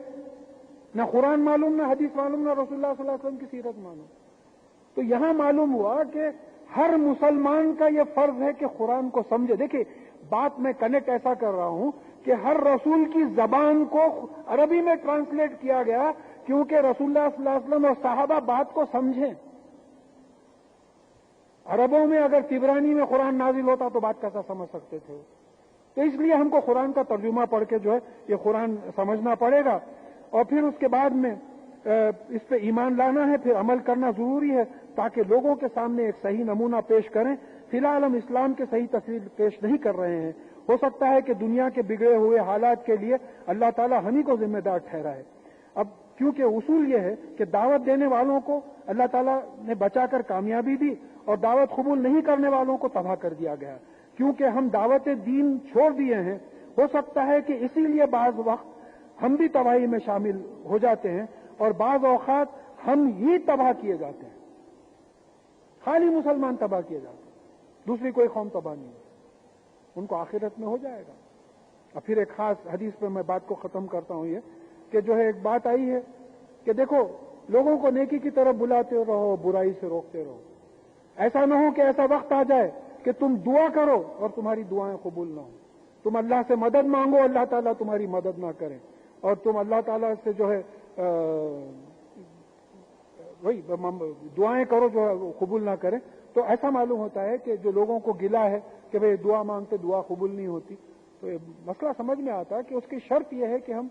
نہ قرآن معلوم، نہ حدیث معلوم، نہ رسول اللہ صلی اللہ علیہ وسلم کی سیرت معلوم. تو یہاں معلوم ہوا کہ ہر مسلمان کا یہ فرض ہے کہ قرآن کو سمجھے. دیکھیں بات میں کنیکٹ ایسا کر رہا ہوں کہ ہر رسول کی زبان کو عربی میں ٹرانسلیٹ کیا گیا کیونکہ رسول اللہ صلی اللہ علیہ وسلم اور صحابہ بات کو سمجھیں. عربوں میں اگر تبرانی میں قرآن نازل ہوتا تو بات کیسا سمجھ سکتے تھے؟ تو اس لیے ہم کو قرآن کا ترجمہ پڑھ کے جو ہے یہ قرآن سمجھنا پڑے گا، اور پھر اس کے بعد میں اس پہ ایمان لانا ہے، پھر عمل کرنا ضروری ہے تاکہ لوگوں کے سامنے ایک صحیح نمونہ پیش کریں. فی الحال ہم اسلام کے صحیح تصویر پیش نہیں کر رہے ہیں. ہو سکتا ہے کہ دنیا کے بگڑے ہوئے حالات کے لیے اللہ تعالیٰ ہم ہی کو ذمہ دار ٹھہرائے. اب کیونکہ اصول یہ ہے کہ دعوت دینے والوں کو اللہ تعالیٰ نے بچا کر کامیابی دی، اور دعوت قبول نہیں کرنے والوں کو تباہ کر دیا گیا. کیونکہ ہم دعوت دین چھوڑ دیے ہیں، ہو سکتا ہے کہ اسی لیے بعض وقت ہم بھی تباہی میں شامل ہو جاتے ہیں، اور بعض اوقات ہم ہی تباہ کیے جاتے ہیں. خالی مسلمان تباہ کیے جاتے ہیں، دوسری کوئی قوم تباہ نہیں ہے. ان کو آخرت میں ہو جائے گا. اور پھر ایک خاص حدیث پہ میں بات کو ختم کرتا ہوں، یہ کہ جو ہے ایک بات آئی ہے کہ دیکھو لوگوں کو نیکی کی طرف بلاتے رہو، برائی سے روکتے رہو. ایسا نہ ہو کہ ایسا وقت آ جائے کہ تم دعا کرو اور تمہاری دعائیں قبول نہ ہوں. تم اللہ سے مدد مانگو، اللہ تعالیٰ تمہاری مدد نہ کرے، اور تم اللہ تعالیٰ سے جو ہے وہی دعائیں کرو جو ہے وہ قبول نہ کرے. تو ایسا معلوم ہوتا ہے کہ جو لوگوں کو گلا ہے کہ بھئی دعا مانگتے دعا قبول نہیں ہوتی، تو یہ مسئلہ سمجھ میں آتا ہے کہ اس کی شرط یہ ہے کہ ہم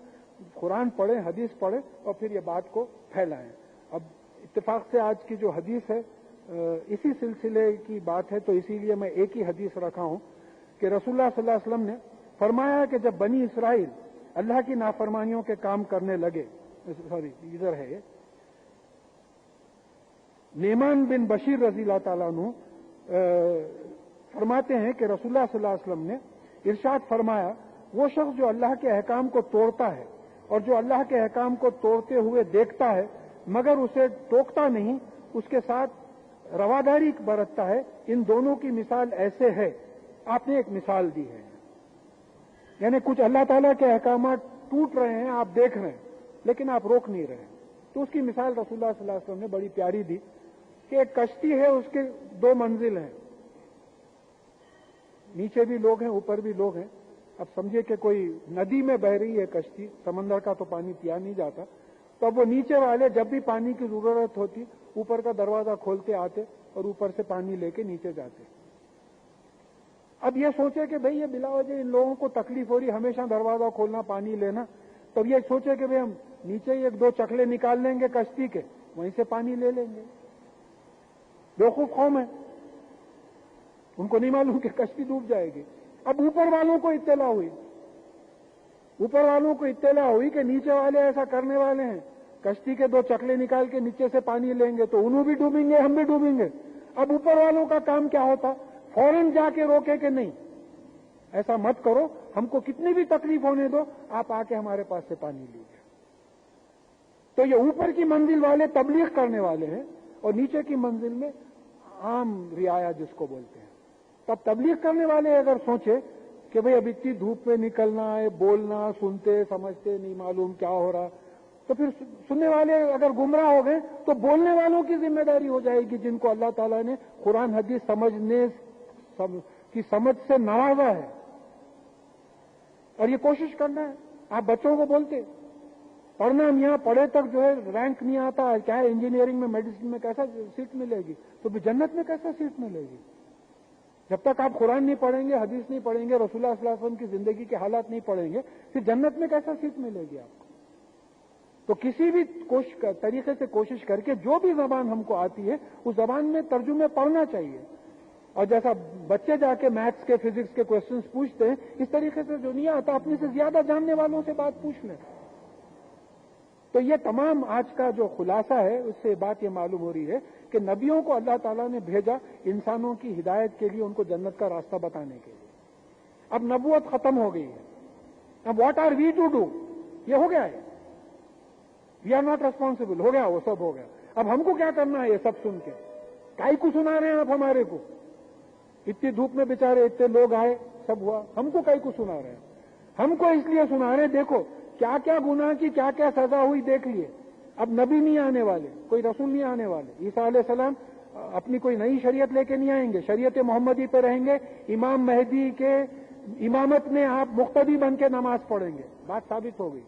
قرآن پڑھیں، حدیث پڑھیں، اور پھر یہ بات کو پھیلائیں. اب اتفاق سے آج کی جو حدیث ہے اسی سلسلے کی بات ہے، تو اسی لیے میں ایک ہی حدیث رکھا ہوں کہ رسول اللہ صلی اللہ علیہ وسلم نے فرمایا کہ جب بنی اسرائیل اللہ کی نافرمانیوں کے کام کرنے لگے، ادھر ہے نعمان بن بشیر رضی اللہ تعالیٰ عنہ فرماتے ہیں کہ رسول اللہ صلی اللہ علیہ وسلم نے ارشاد فرمایا، وہ شخص جو اللہ کے احکام کو توڑتا ہے اور جو اللہ کے احکام کو توڑتے ہوئے دیکھتا ہے مگر اسے ٹوکتا نہیں، اس کے ساتھ رواداری برتتا ہے، ان دونوں کی مثال ایسے ہے. آپ نے ایک مثال دی ہے، یعنی کچھ اللہ تعالیٰ کے احکامات ٹوٹ رہے ہیں، آپ دیکھ رہے ہیں لیکن آپ روک نہیں رہے. تو اس کی مثال رسول اللہ صلی اللہ علیہ وسلم نے بڑی پیاری دی کہ ایک کشتی ہے، اس کے 2 منزل ہیں، نیچے بھی لوگ ہیں، اوپر بھی لوگ ہیں. اب سمجھے کہ کوئی ندی میں بہ رہی ہے کشتی، سمندر کا تو پانی پیا نہیں جاتا، تو اب وہ نیچے والے جب بھی پانی کی ضرورت ہوتی اوپر کا دروازہ کھولتے آتے اور اوپر سے پانی لے کے نیچے جاتے. اب یہ سوچے کہ بھئی یہ بلا وجہ ان لوگوں کو تکلیف ہو رہی ہمیشہ دروازہ کھولنا پانی لینا، تو یہ سوچے کہ بھئی ہم نیچے ہی 1-2 چکلے نکال لیں گے کشتی کے، وہیں سے پانی لے لیں گے. بیوقوف قوم ہے، ان کو نہیں معلوم کہ کشتی ڈوب جائے گی. اب اوپر والوں کو اطلاع ہوئی کہ نیچے والے ایسا کرنے والے ہیں، کشتی کے 2 چکلے نکال کے نیچے سے پانی لیں گے تو انہوں بھی ڈوبیں گے، ہم بھی ڈوبیں گے. اب اوپر والوں کا کام کیا ہوتا؟ فوراً جا کے روکے کہ نہیں ایسا مت کرو، ہم کو کتنی بھی تکلیف ہونے دو، آپ آ کے ہمارے پاس سے پانی لیجیے. تو یہ اوپر کی منزل والے تبلیغ کرنے والے ہیں اور نیچے کی منزل میں عام رعایا جس کو بولتے ہیں. تب تبلیغ کرنے والے اگر سوچے کہ بھئی اب اتنی دھوپ میں نکلنا ہے، بولنا، سنتے سمجھتے نہیں معلوم کیا ہو رہا، تو پھر سننے والے اگر گمراہ ہو گئے تو بولنے والوں کی ذمہ داری ہو جائے گی جن کو اللہ تعالیٰ نے قرآن حدیث سمجھنے کی سمجھ سے نوازا ہے. اور یہ کوشش کرنا ہے. آپ بچوں کو بولتے پڑھنا، ہم یہاں پڑھے تک جو ہے رینک نہیں آتا، کیا ہے انجینئرنگ میں میڈیسن میں کیسا سیٹ ملے گی، تو جنت میں کیسا سیٹ ملے گی؟ جب تک آپ قرآن نہیں پڑھیں گے، حدیث نہیں پڑھیں گے، رسول اللہ صلی اللہ علیہ وسلم کی زندگی کے حالات نہیں پڑھیں گے، پھر جنت میں کیسا سیٹ ملے گی آپ کو؟ تو کسی بھی طریقے سے کوشش کر کے جو بھی زبان ہم کو آتی ہے اس زبان میں ترجمے پڑھنا چاہیے. اور جیسا بچے جا کے میتھس کے فزکس کے کوشچنس پوچھتے ہیں، اس طریقے سے جو نہیں آتا اپنے سے زیادہ جاننے والوں سے بات پوچھ لیں. تو یہ تمام آج کا جو خلاصہ ہے اس سے بات یہ معلوم ہو رہی ہے کہ نبیوں کو اللہ تعالیٰ نے بھیجا انسانوں کی ہدایت کے لیے، ان کو جنت کا راستہ بتانے کے لیے. اب نبوت ختم ہو گئی ہے. اب what are we to do? یہ ہو گیا ہے، وی آر ناٹ ریسپانسبل، ہو گیا، وہ سب ہو گیا. اب ہم کو کیا کرنا ہے؟ یہ سب سن کے کائی کو سنا رہے ہیں آپ ہمارے کو؟ اتنی دھوپ میں بیچارے اتنے لوگ آئے، سب ہوا، ہم کو کائی کو سنا رہے ہیں؟ ہم کو اس لیے سنا رہے ہیں دیکھو کیا کیا گناہ کی کیا کیا سزا ہوئی دیکھ لیے. اب نبی نہیں آنے والے، کوئی رسول نہیں آنے والے. عیسیٰ علیہ السلام اپنی کوئی نئی شریعت لے کے نہیں آئیں گے، شریعت محمدی پہ رہیں گے. امام مہدی کے امامت میں آپ مقتدی بن کے نماز پڑھیں گے، بات ثابت ہو گئی.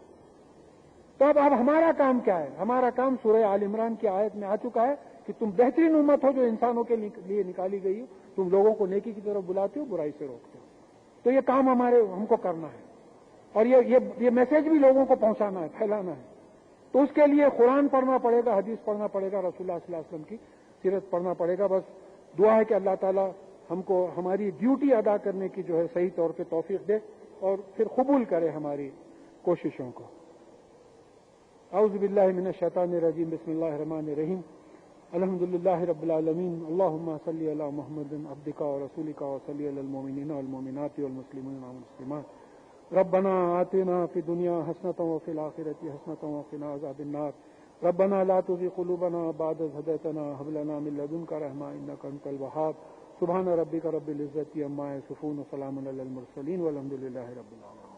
تو اب ہمارا کام کیا ہے؟ ہمارا کام سورہ آل عمران کی آیت میں آ چکا ہے کہ تم بہترین امت ہو جو انسانوں کے لیے نکالی گئی ہو. تم لوگوں کو نیکی کی طرف بلاتے ہو، برائی سے روکتے ہو. تو یہ کام ہم کو کرنا ہے اور یہ میسج بھی لوگوں کو پہنچانا ہے، پھیلانا ہے. تو اس کے لیے قرآن پڑھنا پڑے گا، حدیث پڑھنا پڑے گا، رسول اللہ صلی اللہ علیہ وسلم کی سیرت پڑھنا پڑے گا. بس دعا ہے کہ اللہ تعالیٰ ہم کو ہماری ڈیوٹی ادا کرنے کی جو ہے صحیح طور پہ توفیق دے اور پھر قبول کرے ہماری کوششوں کو. اعوذ باللہ من الشیطان الرجیم، بسم اللہ الرحمن الرحیم. الحمد للہ رب العالمین، اللہم صلی علی محمد عبدک و رسولک و صلی علی المؤمنین والمؤمنات والمسلمین والمسلمات. ربنا آتنا فی الدنیا حسنۃ وفی الآخرۃ حسنۃ وقنا عذاب النار. ربنا لا تزغ قلوبنا بعد إذ هديتنا وهب لنا من لدنك رحمة إنك أنت الوهاب. سبحان ربك رب العزة عما يصفون وسلام على المرسلين والحمد لله رب العالمين.